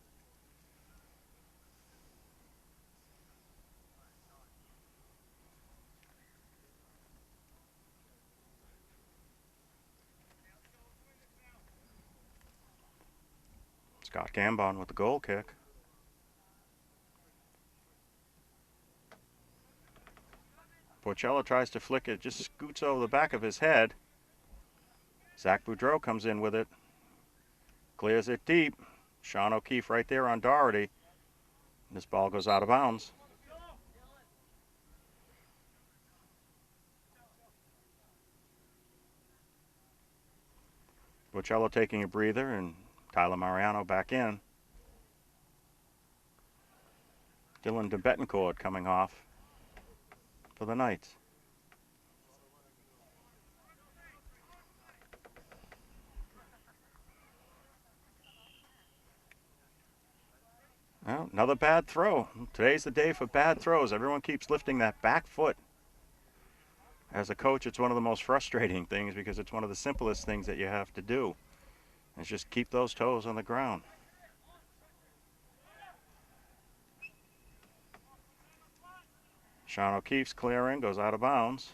Scott Gambon with the goal kick. Porcello tries to flick it, just scoots over the back of his head. Zach Boudreau comes in with it, clears it deep. Sean O'Keefe right there on Doherty. This ball goes out of bounds. Porcello taking a breather and Tyler Mariano back in. Dylan de Betancourt coming off for the Knights. Well, another bad throw. Today's the day for bad throws. Everyone keeps lifting that back foot. As a coach, it's one of the most frustrating things because it's one of the simplest things that you have to do. Is just keep those toes on the ground. Sean O'Keefe's clearing, goes out of bounds.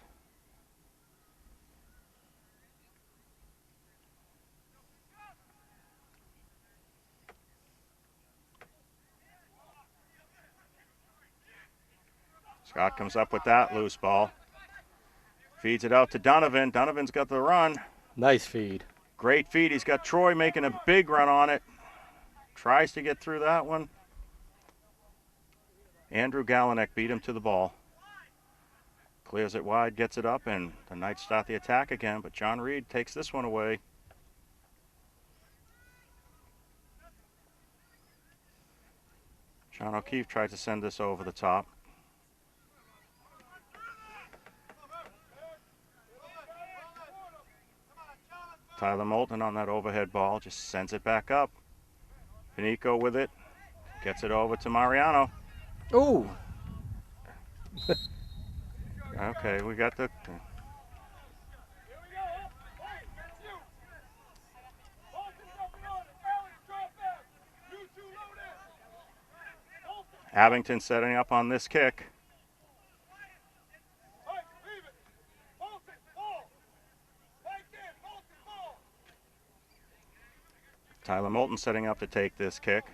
Scott comes up with that loose ball. Feeds it out to Donovan. Donovan's got the run. Nice feed. Great feed. He's got Troy making a big run on it. Tries to get through that one. Andrew Galinek beat him to the ball. Clears it wide, gets it up, and the Knights start the attack again, but John Reed takes this one away. Sean O'Keefe tried to send this over the top. Tyler Moulton on that overhead ball just sends it back up. Panico with it, gets it over to Mariano. Ooh. Okay, we got the... Abington setting up on this kick. Tyler Moulton setting up to take this kick.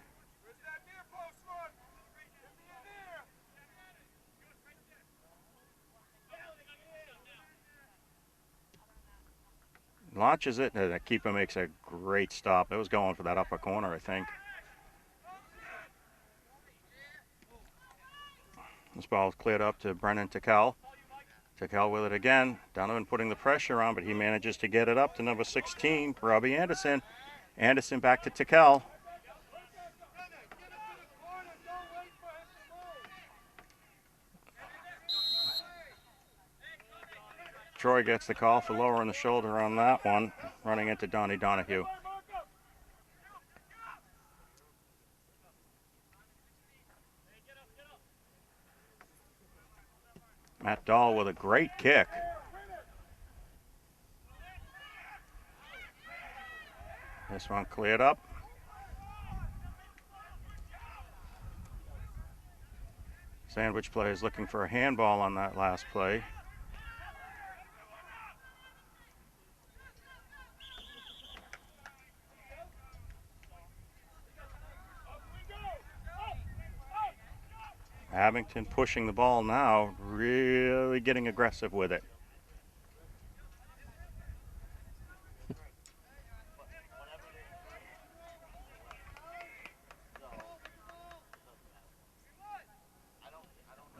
Launches it, and the keeper makes a great stop. It was going for that upper corner, I think. This ball is cleared up to Brennan Tickell. Tickell with it again. Donovan putting the pressure on, but he manages to get it up to number 16, Robbie Anderson. Anderson back to Tickell. Troy gets the call for lowering the shoulder on that one, running into Donnie Donahue. Matt Dahl with a great kick. This one cleared up. Sandwich players looking for a handball on that last play. Abington pushing the ball now, really getting aggressive with it.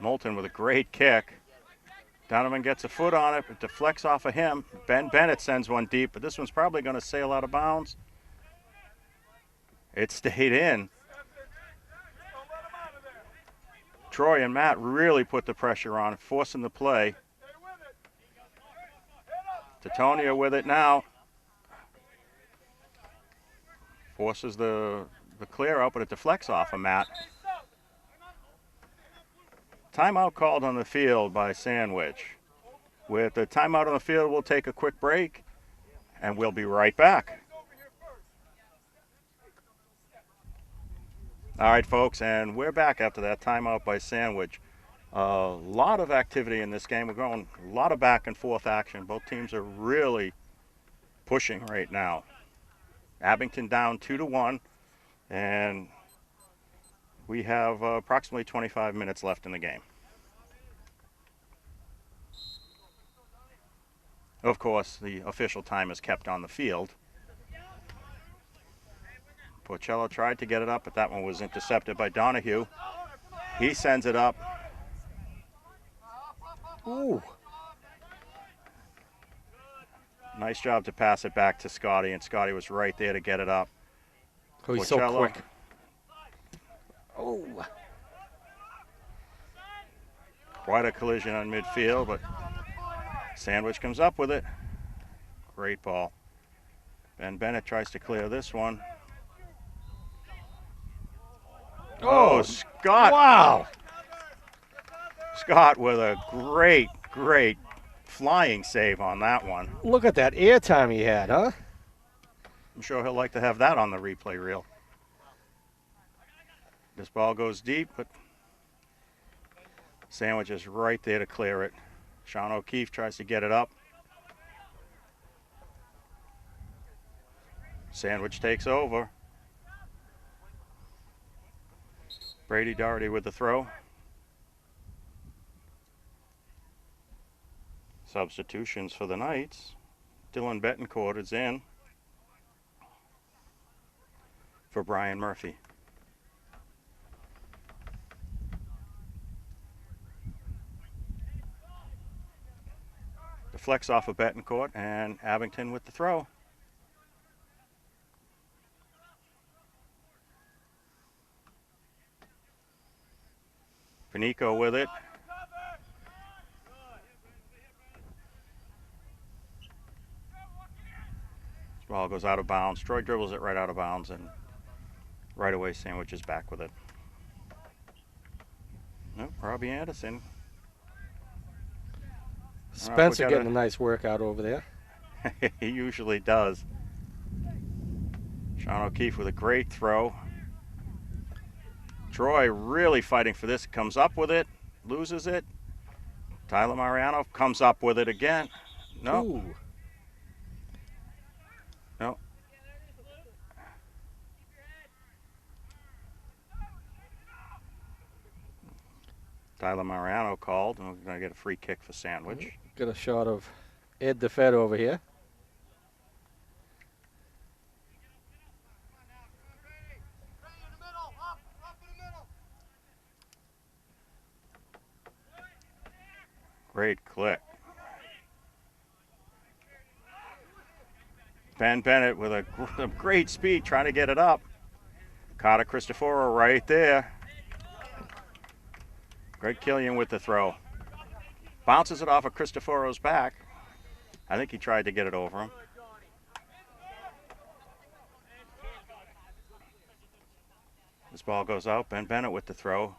Moulton with a great kick. Donovan gets a foot on it, but deflects off of him. Ben Bennett sends one deep, but this one's probably going to sail out of bounds. It stayed in. Troy and Matt really put the pressure on, forcing the play. Titonia with it now. Forces the clear out, but it deflects off of Matt. Timeout called on the field by Sandwich. With the timeout on the field, we'll take a quick break, and we'll be right back. All right, folks, and we're back after that timeout by Sandwich. A lot of activity in this game. We're going a lot of back and forth action. Both teams are really pushing right now. Abington down 2-1, and we have approximately 25 minutes left in the game. Of course, the official time is kept on the field. Porcello tried to get it up, but that one was intercepted by Donahue. He sends it up. Ooh. Nice job to pass it back to Scotty, and Scotty was right there to get it up. Oh, he's so Porcello. quick. Oh. Quite a collision on midfield, but Sandwich comes up with it. Great ball. Ben Bennett tries to clear this one. Oh, Scott. Wow. Scott with a great, great flying save on that one. Look at that airtime he had, huh? I'm sure he'll like to have that on the replay reel. This ball goes deep, but Sandwich is right there to clear it. Sean O'Keefe tries to get it up. Sandwich takes over. Brady Doherty with the throw. Substitutions for the Knights. Dylan Betancourt is in for Brian Murphy. Deflects off of Betancourt, and Abington with the throw. Panico with it. Ball goes out of bounds. Troy dribbles it right out of bounds, and right away Sandwich is back with it. Nope, Robbie Anderson. Spencer getting a nice workout over there. He usually does. Sean O'Keefe with a great throw. Troy really fighting for this. Comes up with it, loses it. Tyler Mariano comes up with it again. No. Ooh. No. Tyler Mariano called, and we're going to get a free kick for Sandwich. Got a shot of Ed DeFed over here. Great click. Ben Bennett with a great speed trying to get it up. Carter Cristoforo right there. Greg Killian with the throw. Bounces it off of Cristoforo's back. I think he tried to get it over him. This ball goes out. Ben Bennett with the throw.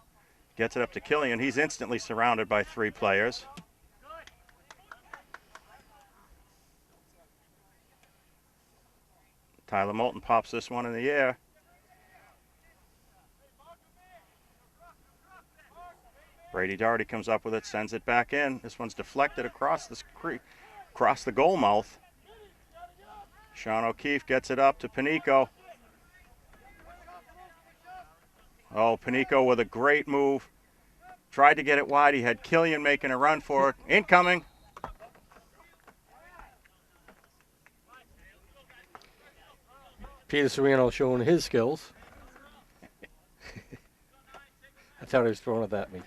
Gets it up to Killian. He's instantly surrounded by 3 players. Tyler Moulton pops this one in the air. Brady Doherty comes up with it, sends it back in. This one's deflected across the goal mouth. Sean O'Keefe gets it up to Panico. Oh, Panico with a great move. Tried to get it wide. He had Killian making a run for it. Incoming. Peter Serrano showing his skills. I thought he was throwing it at me.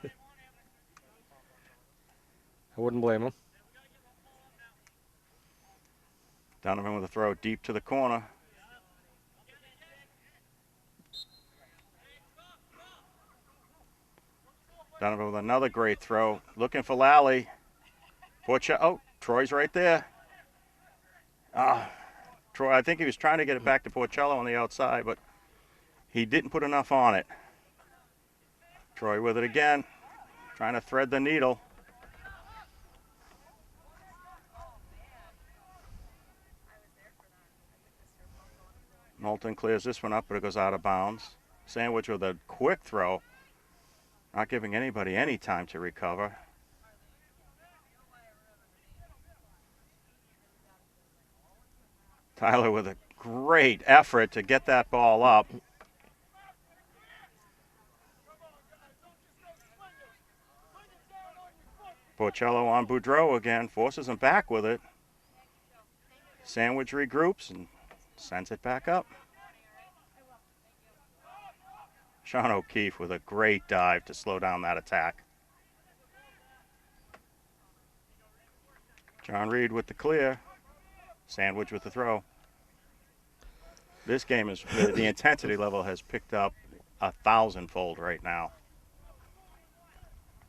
I wouldn't blame him. Donovan with a throw deep to the corner. Donovan with another great throw. Looking for Lally. Oh, Troy's right there. Troy, I think he was trying to get it back to Porcello on the outside, but he didn't put enough on it. Troy with it again, trying to thread the needle. Moulton clears this one up, but it goes out of bounds. Sandwich with a quick throw, not giving anybody any time to recover. Tyler with a great effort to get that ball up. Porcello on Boudreau again, forces him back with it. Sandwich regroups and sends it back up. Sean O'Keefe with a great dive to slow down that attack. John Reed with the clear. Sandwich with the throw. This game is, the intensity level has picked up 1,000-fold right now.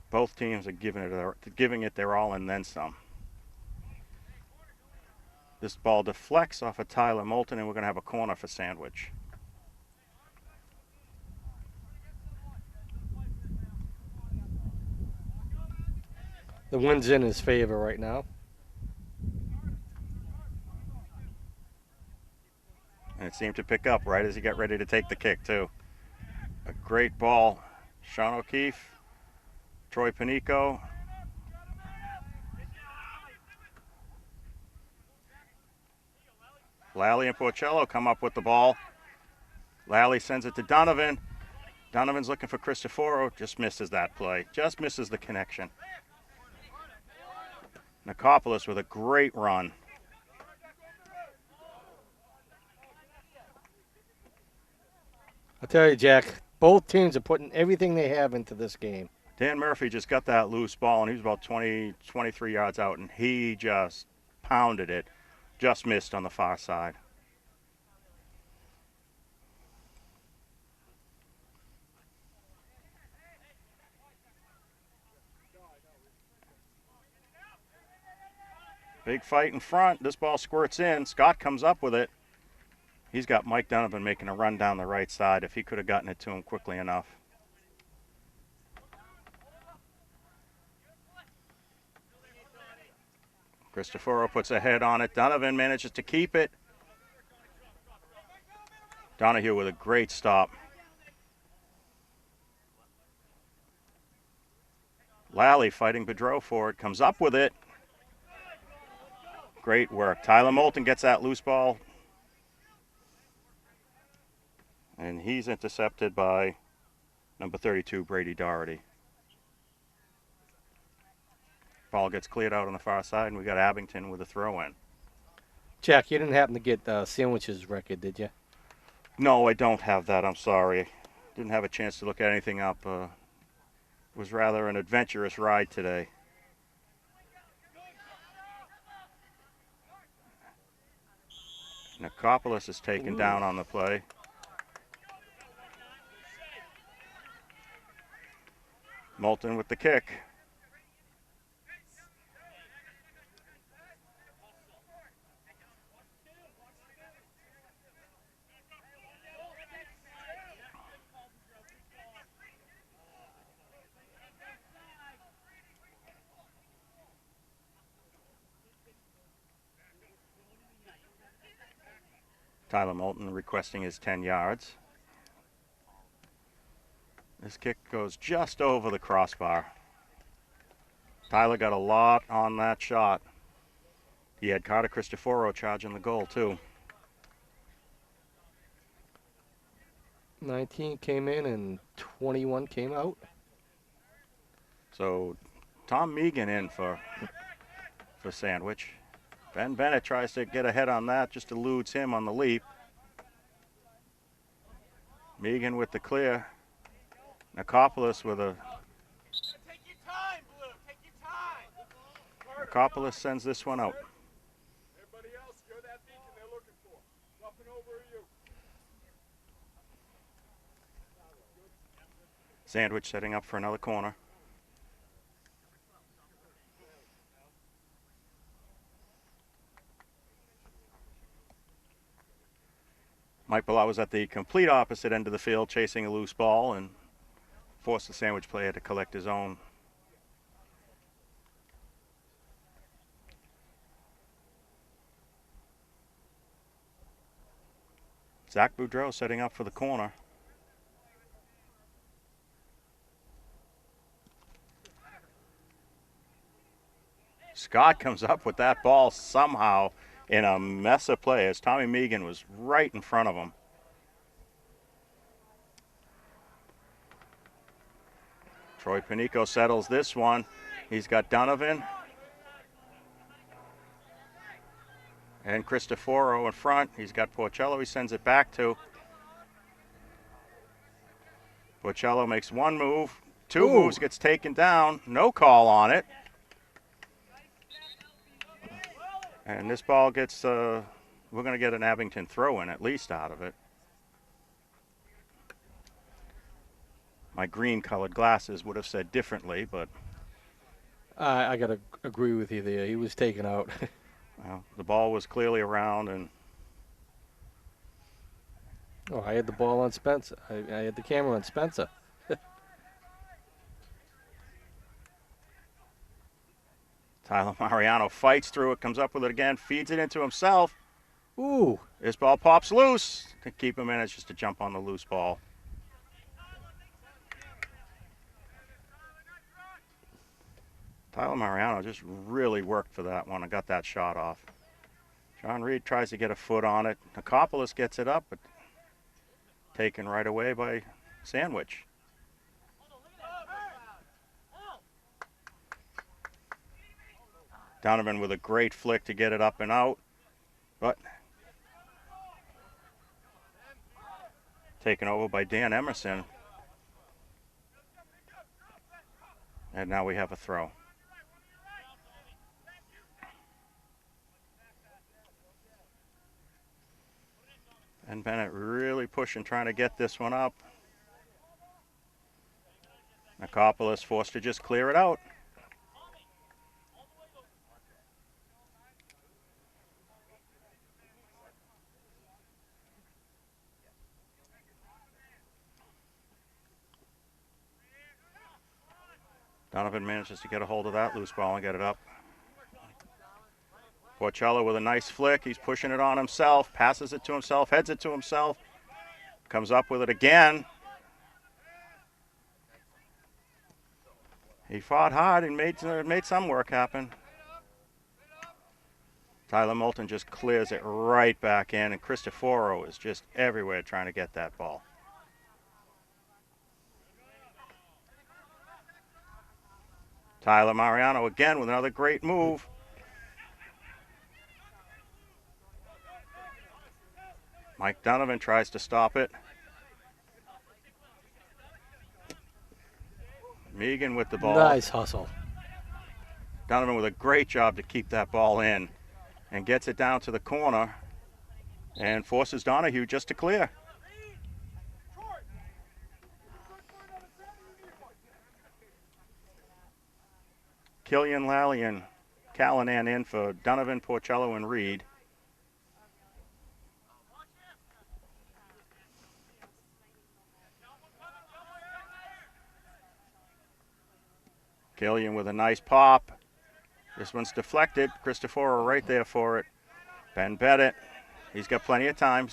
Both teams are giving it their all and then some. This ball deflects off of Tyler Moulton, and we're going to have a corner for Sandwich. The wind's in his favor right now. And it seemed to pick up right as he got ready to take the kick, too. A great ball. Sean O'Keefe Troy Panico. Lally and Porcello come up with the ball. Lally sends it to Donovan. Donovan's looking for Cristoforo. Just misses that play. Just misses the connection. Nicopolis with a great run. I'll tell you, Jack, both teams are putting everything they have into this game. Dan Murphy just got that loose ball, and he was about 20, 23 yards out, and he just pounded it. Just missed on the far side. Big fight in front. This ball squirts in. Scott comes up with it. He's got Mike Donovan making a run down the right side if he could have gotten it to him quickly enough. Cristoforo puts a head on it. Donovan manages to keep it. Donahue with a great stop. Lally fighting Bedreau for it. Comes up with it. Great work. Tyler Moulton gets that loose ball. And he's intercepted by number 32, Brady Doherty. Ball gets cleared out on the far side, and we got Abington with a throw-in. Jack, you didn't happen to get Sandwich's record, did you? No, I don't have that. I'm sorry. Didn't have a chance to look anything up. It was rather an adventurous ride today. Nicopolis is taken down on the play. Moulton with the kick. Tyler Moulton requesting his 10 yards. This kick goes just over the crossbar. Tyler got a lot on that shot. He had Carter Cristoforo charging the goal, too. 19 came in and 21 came out. So Tom Megan in for Sandwich. Ben Bennett tries to get ahead on that, just eludes him on the leap. Megan with the clear. Nicopolis with a... Take your time, Blue. Take your time. Nicopolis sends this one out. Everybody else, you're that beacon they're looking for. Nothing over you. Sandwich setting up for another corner. Mike Bilal was at the complete opposite end of the field chasing a loose ball and forced the Sandwich player to collect his own. Zach Boudreau setting up for the corner. Scott comes up with that ball somehow in a mess of play as Tommy Megan was right in front of him. Troy Panico settles this one. He's got Donovan and Cristoforo in front. He's got Porcello he sends it back to. Porcello makes one move, two moves, gets taken down, no call on it. And this ball gets, we're going to get an Abington throw-in at least out of it. My green-colored glasses would have said differently, but... I got to agree with you there. He was taken out. Well, the ball was clearly around, and... Oh, I had the ball on Spencer. I had the camera on Spencer. Tyler Mariano fights through it, comes up with it again, feeds it into himself. Ooh. This ball pops loose. To keep him in, it's just to jump on the loose ball. Tyler Mariano just really worked for that one and got that shot off. John Reed tries to get a foot on it. Nikopoulos gets it up, but taken right away by Sandwich. Donovan with a great flick to get it up and out, but taken over by Dan Emerson. And now we have a throw. And Bennett really pushing, trying to get this one up. Nikopoulos forced to just clear it out. Donovan manages to get a hold of that loose ball and get it up. Porcello with a nice flick. He's pushing it on himself, passes it to himself, heads it to himself, comes up with it again. He fought hard and made some work happen. Tyler Moulton just clears it right back in, and Cristoforo is just everywhere trying to get that ball. Tyler Mariano again with another great move. Mike Donovan tries to stop it. Megan with the ball. Nice hustle. Donovan with a great job to keep that ball in and gets it down to the corner and forces Donahue just to clear. Killian Lally and Callanan in for Donovan, Porcello, and Reed. Killian with a nice pop. This one's deflected. Cristoforo right there for it. Ben Bennett. He's got plenty of time.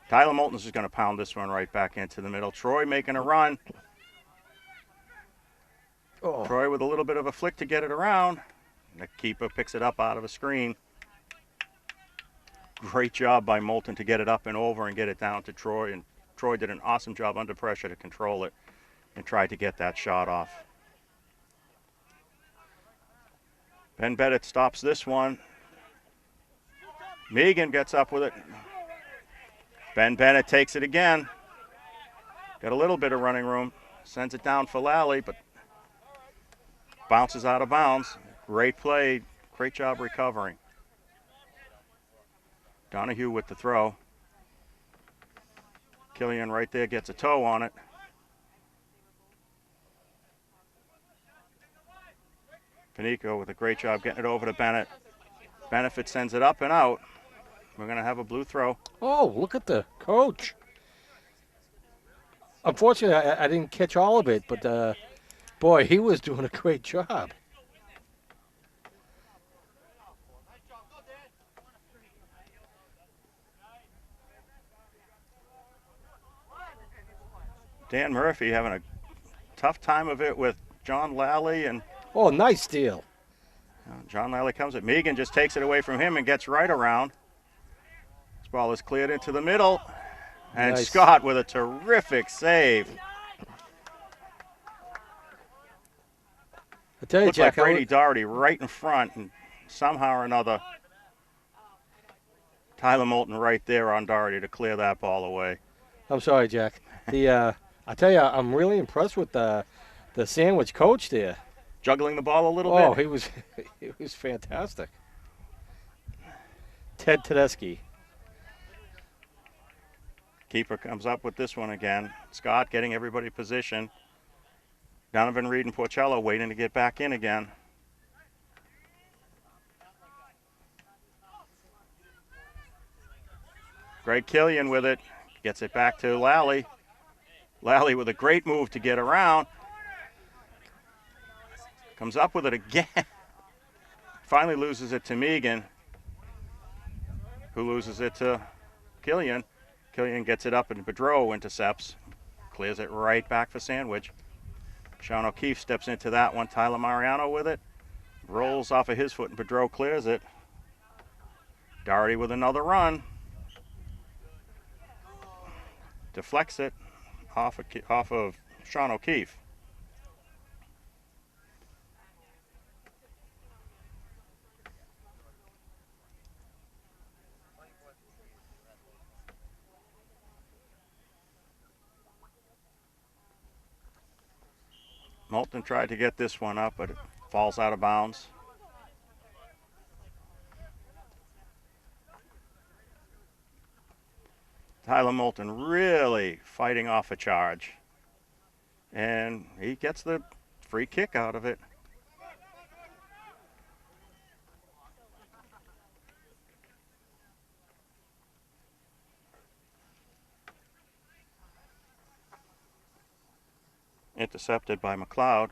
Tyler Moulton's is going to pound this one right back into the middle. Troy making a run. Oh. Troy with a little bit of a flick to get it around. And the keeper picks it up out of a screen. Great job by Moulton to get it up and over and get it down to Troy. And Troy did an awesome job under pressure to control it and tried to get that shot off. Ben Bennett stops this one. Megan gets up with it. Ben Bennett takes it again. Got a little bit of running room. Sends it down for Lally, but bounces out of bounds. Great play. Great job recovering. Donahue with the throw. Killian right there gets a toe on it. Panico with a great job getting it over to Bennett. Benefit sends it up and out. We're going to have a blue throw. Oh, look at the coach. Unfortunately, I didn't catch all of it, but boy, he was doing a great job. Dan Murphy having a tough time of it with John Lally, and Oh, nice steal. John Lally comes at Megan, just takes it away from him and gets right around. This ball is cleared into the middle, and Nice. Scott with a terrific save. I tell you, Looks like Jack, Brady Doherty right in front, and somehow or another, Tyler Moulton right there on Doherty to clear that ball away. I'm sorry, Jack. I tell you, I'm really impressed with the Sandwich coach there. Juggling the ball a little Oh, bit. he was fantastic. Ted Tedeschi. Keeper comes up with this one again. Scott getting everybody positioned. Donovan Reed and Porcello waiting to get back in again. Greg Killian with it. Gets it back to Lally. Lally with a great move to get around. Comes up with it again. Finally loses it to Megan, who loses it to Killian. Killian gets it up and Bedreau intercepts. Clears it right back for Sandwich. Sean O'Keefe steps into that one. Tyler Mariano with it. Rolls off of his foot and Pedro clears it. Doherty with another run. Deflects it off of Sean O'Keefe. Moulton tried to get this one up, but it falls out of bounds. Tyler Moulton really fighting off a charge. And he gets the free kick out of it. Intercepted by McLeod.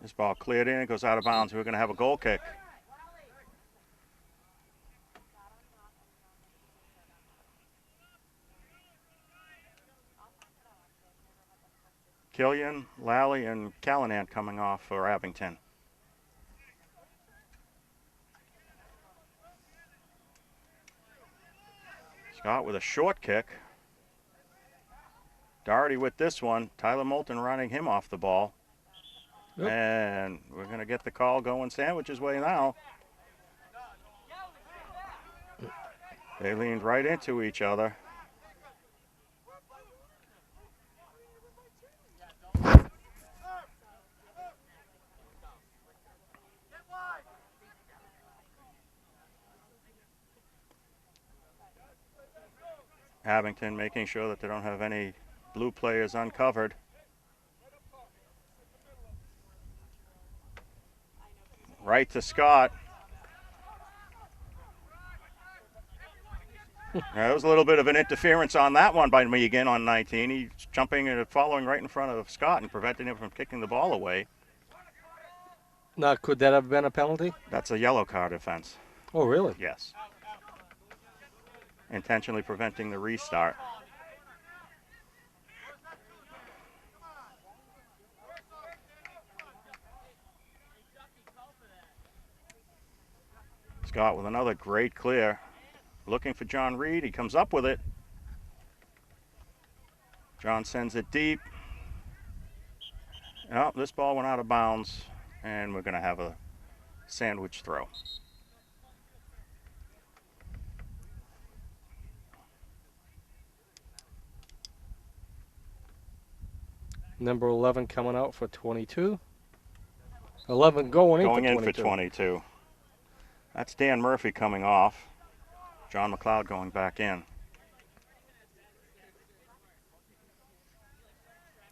This ball cleared in, it goes out of bounds. We're going to have a goal kick. Killian, Lally, and Callahan coming off for Abington. Scott with a short kick. Doherty with this one. Tyler Moulton running him off the ball. Yep. And we're going to get the call going Sandwich's way now. They leaned right into each other. Abington making sure that they don't have any blue players uncovered. Right to Scott. There was a little bit of an interference on that one by Megan on 19. He's jumping and following right in front of Scott and preventing him from kicking the ball away. Now, could that have been a penalty? That's a yellow card offense. Oh, really? Yes. Intentionally preventing the restart. Scott with another great clear. Looking for John Reed. He comes up with it. John sends it deep. Oh, this ball went out of bounds, and we're going to have a sandwich throw. Number 11 coming out for 22. 11 going in for 22. That's Dan Murphy coming off. John McLeod going back in.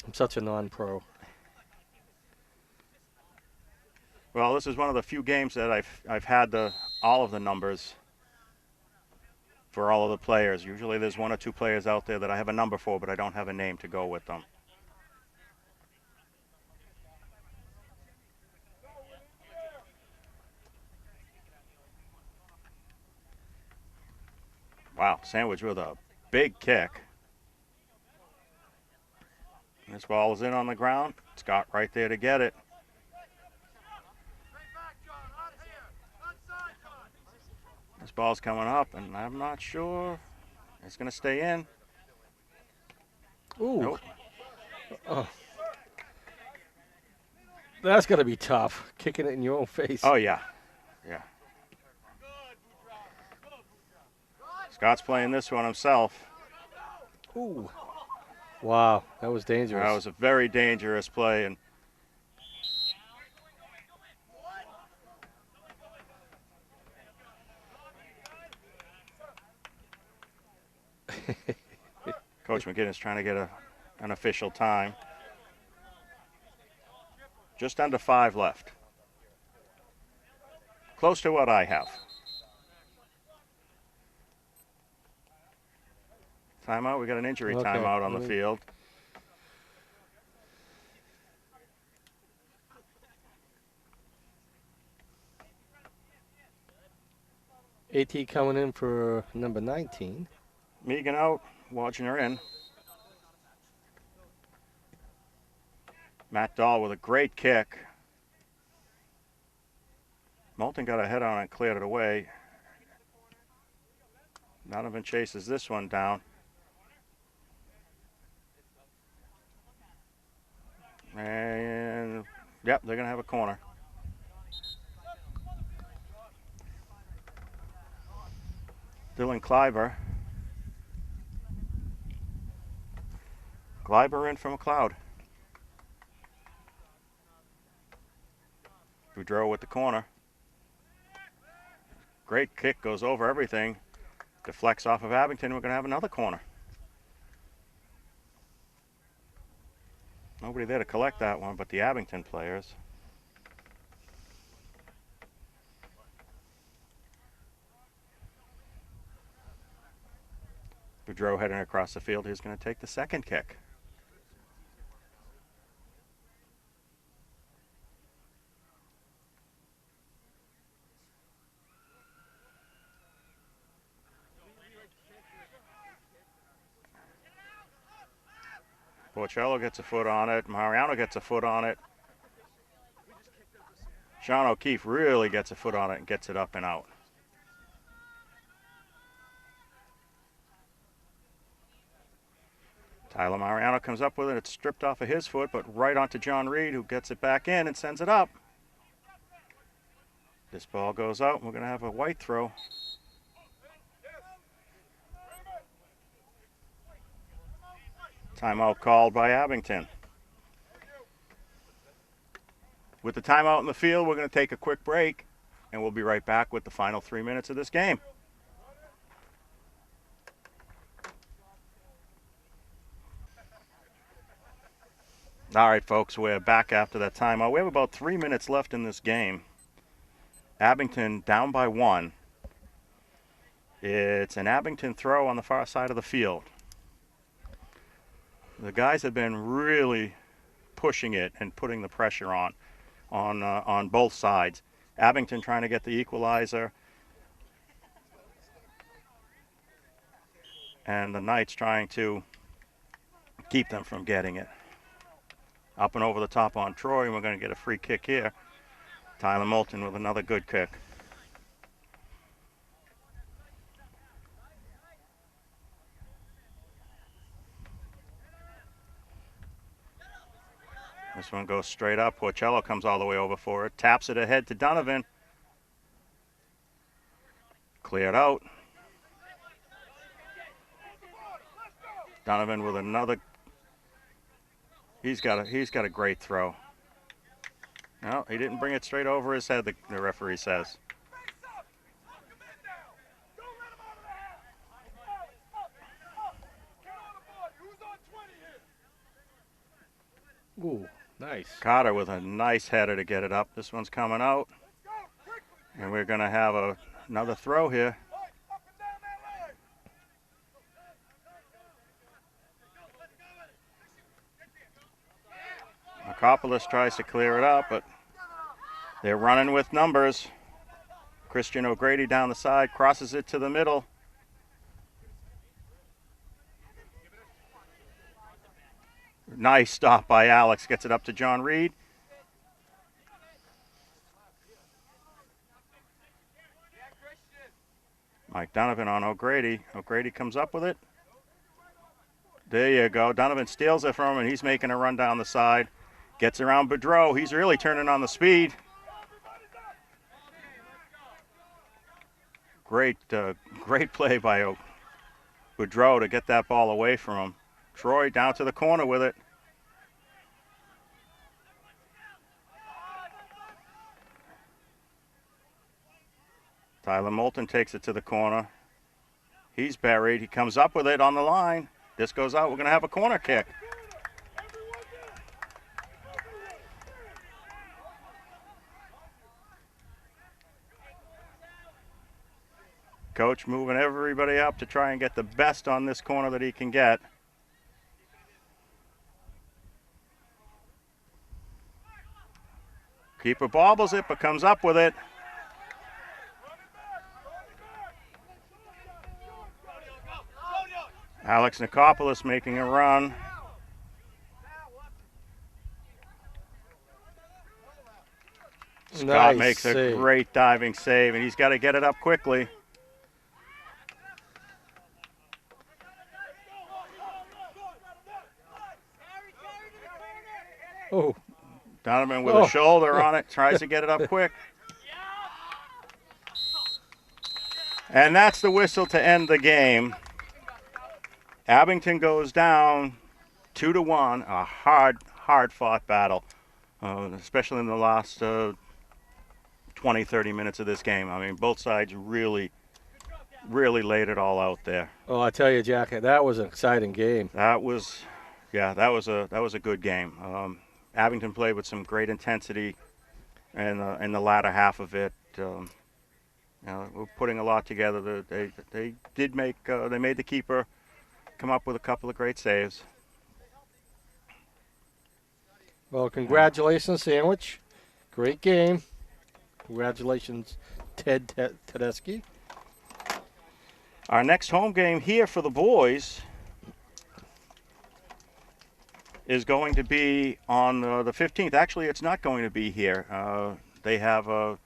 I'm such a non-pro. Well, this is one of the few games that I've had all of the numbers for all of the players. Usually there's one or two players out there that I have a number for, but I don't have a name to go with them. Wow, Sandwich with a big kick. And this ball is in on the ground. Scott right there to get it. This ball's coming up, and I'm not sure. It's going to stay in. Ooh. Nope. Oh. That's going to be tough, kicking it in your own face. Oh, yeah. Yeah. Scott's playing this one himself. Ooh. Wow, that was dangerous. That was a very dangerous play. And Coach McGinnis trying to get an official time. Just under 5 left. Close to what I have. Timeout. We got an injury timeout on the field. AT coming in for number 19. Megan out, watching her in. Matt Dahl with a great kick. Moulton got a head on it and cleared it away. Donovan chases this one down. And, yep, they're going to have a corner. Dylan Kleiber. Kleiber in from a cloud. Boudreau with the corner. Great kick, goes over everything. Deflects off of Abington. We're going to have another corner. Nobody there to collect that one but the Abington players. Boudreau heading across the field. He's going to take the second kick. Porcello gets a foot on it. Mariano gets a foot on it. Sean O'Keefe really gets a foot on it and gets it up and out. Tyler Mariano comes up with it. It's stripped off of his foot, but right onto John Reed, who gets it back in and sends it up. This ball goes out. We're going to have a white throw. Timeout called by Abington. With the timeout in the field, we're going to take a quick break, and we'll be right back with the final 3 minutes of this game. All right, folks, we're back after that timeout. We have about 3 minutes left in this game. Abington down by 1. It's an Abington throw on the far side of the field. The guys have been really pushing it and putting the pressure on both sides. Abington trying to get the equalizer, and the Knights trying to keep them from getting it. Up and over the top on Troy, and we're going to get a free kick here. Tyler Moulton with another good kick. This one goes straight up. Porcello comes all the way over for it. Taps it ahead to Donovan. Cleared out. Donovan with another. He's got a great throw. No, he didn't bring it straight over his head, the referee says. Ooh, nice. Carter with a nice header to get it up. This one's coming out. And we're going to have another throw here. Markopoulos tries to clear it up, but they're running with numbers. Christian O'Grady down the side, crosses it to the middle. Nice stop by Alex, gets it up to John Reed. Mike Donovan on O'Grady. O'Grady comes up with it. There you go. Donovan steals it from him, and he's making a run down the side. Gets around Boudreau. He's really turning on the speed. Great play by Boudreau to get that ball away from him. Troy down to the corner with it. Tyler Moulton takes it to the corner. He's buried. He comes up with it on the line. This goes out. We're going to have a corner kick. Coach moving everybody up to try and get the best on this corner that he can get. Keeper bobbles it, but comes up with it. Alex Nikopoulos making a run. Scott Nice makes a save. great diving save, and he's got to get it up quickly. Oh, Donovan with Oh. a shoulder on it, tries to get it up quick. And that's the whistle to end the game. Abington goes down 2-1, a hard-fought battle, especially in the last 20, 30 minutes of this game. I mean, both sides really laid it all out there. oh, I tell you, Jack, that was an exciting game. That was a good game. Abington played with some great intensity, and in the latter half of it, we're putting a lot together. They did make they made the keeper come up with a couple of great saves. Well, congratulations, Sandwich. Great game. Congratulations, Ted Tedeschi. Our next home game here for the boys is going to be on the 15th. Actually, it's not going to be here. They have a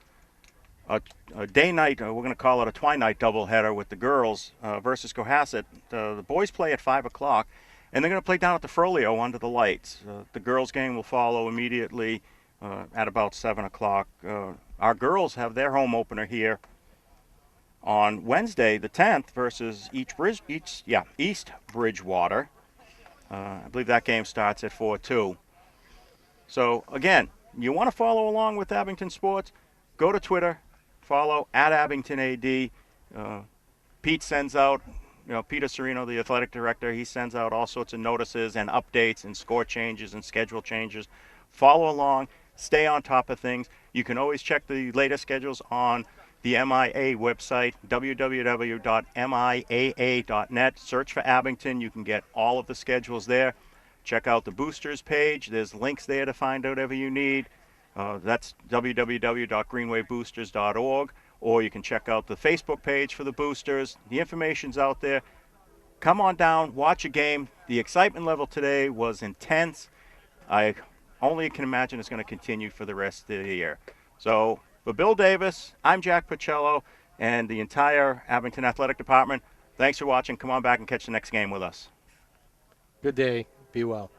day-night, we're going to call it a twilight doubleheader with the girls versus Cohasset. The boys play at 5 o'clock, and they're going to play down at the Frollo under the lights. The girls' game will follow immediately at about 7 o'clock. Our girls have their home opener here on Wednesday, the 10th, versus East Bridgewater. I believe that game starts at 4-2. So, again, you want to follow along with Abington Sports, go to Twitter, follow at AbingtonAD. Pete sends out, Peter Serino, the athletic director, he sends out all sorts of notices and updates and score changes and schedule changes. Follow along, stay on top of things. You can always check the latest schedules on the MIA website, www.miaa.net. Search for Abington. You can get all of the schedules there. Check out the boosters page. There's links there to find out whatever you need. That's www.greenwayboosters.org, or you can check out the Facebook page for the boosters. The information's out there. Come on down, watch a game. The excitement level today was intense. I only can imagine it's going to continue for the rest of the year. So, for Bill Davis, I'm Jack Pacello, and the entire Abington Athletic Department, thanks for watching. Come on back and catch the next game with us. Good day. Be well.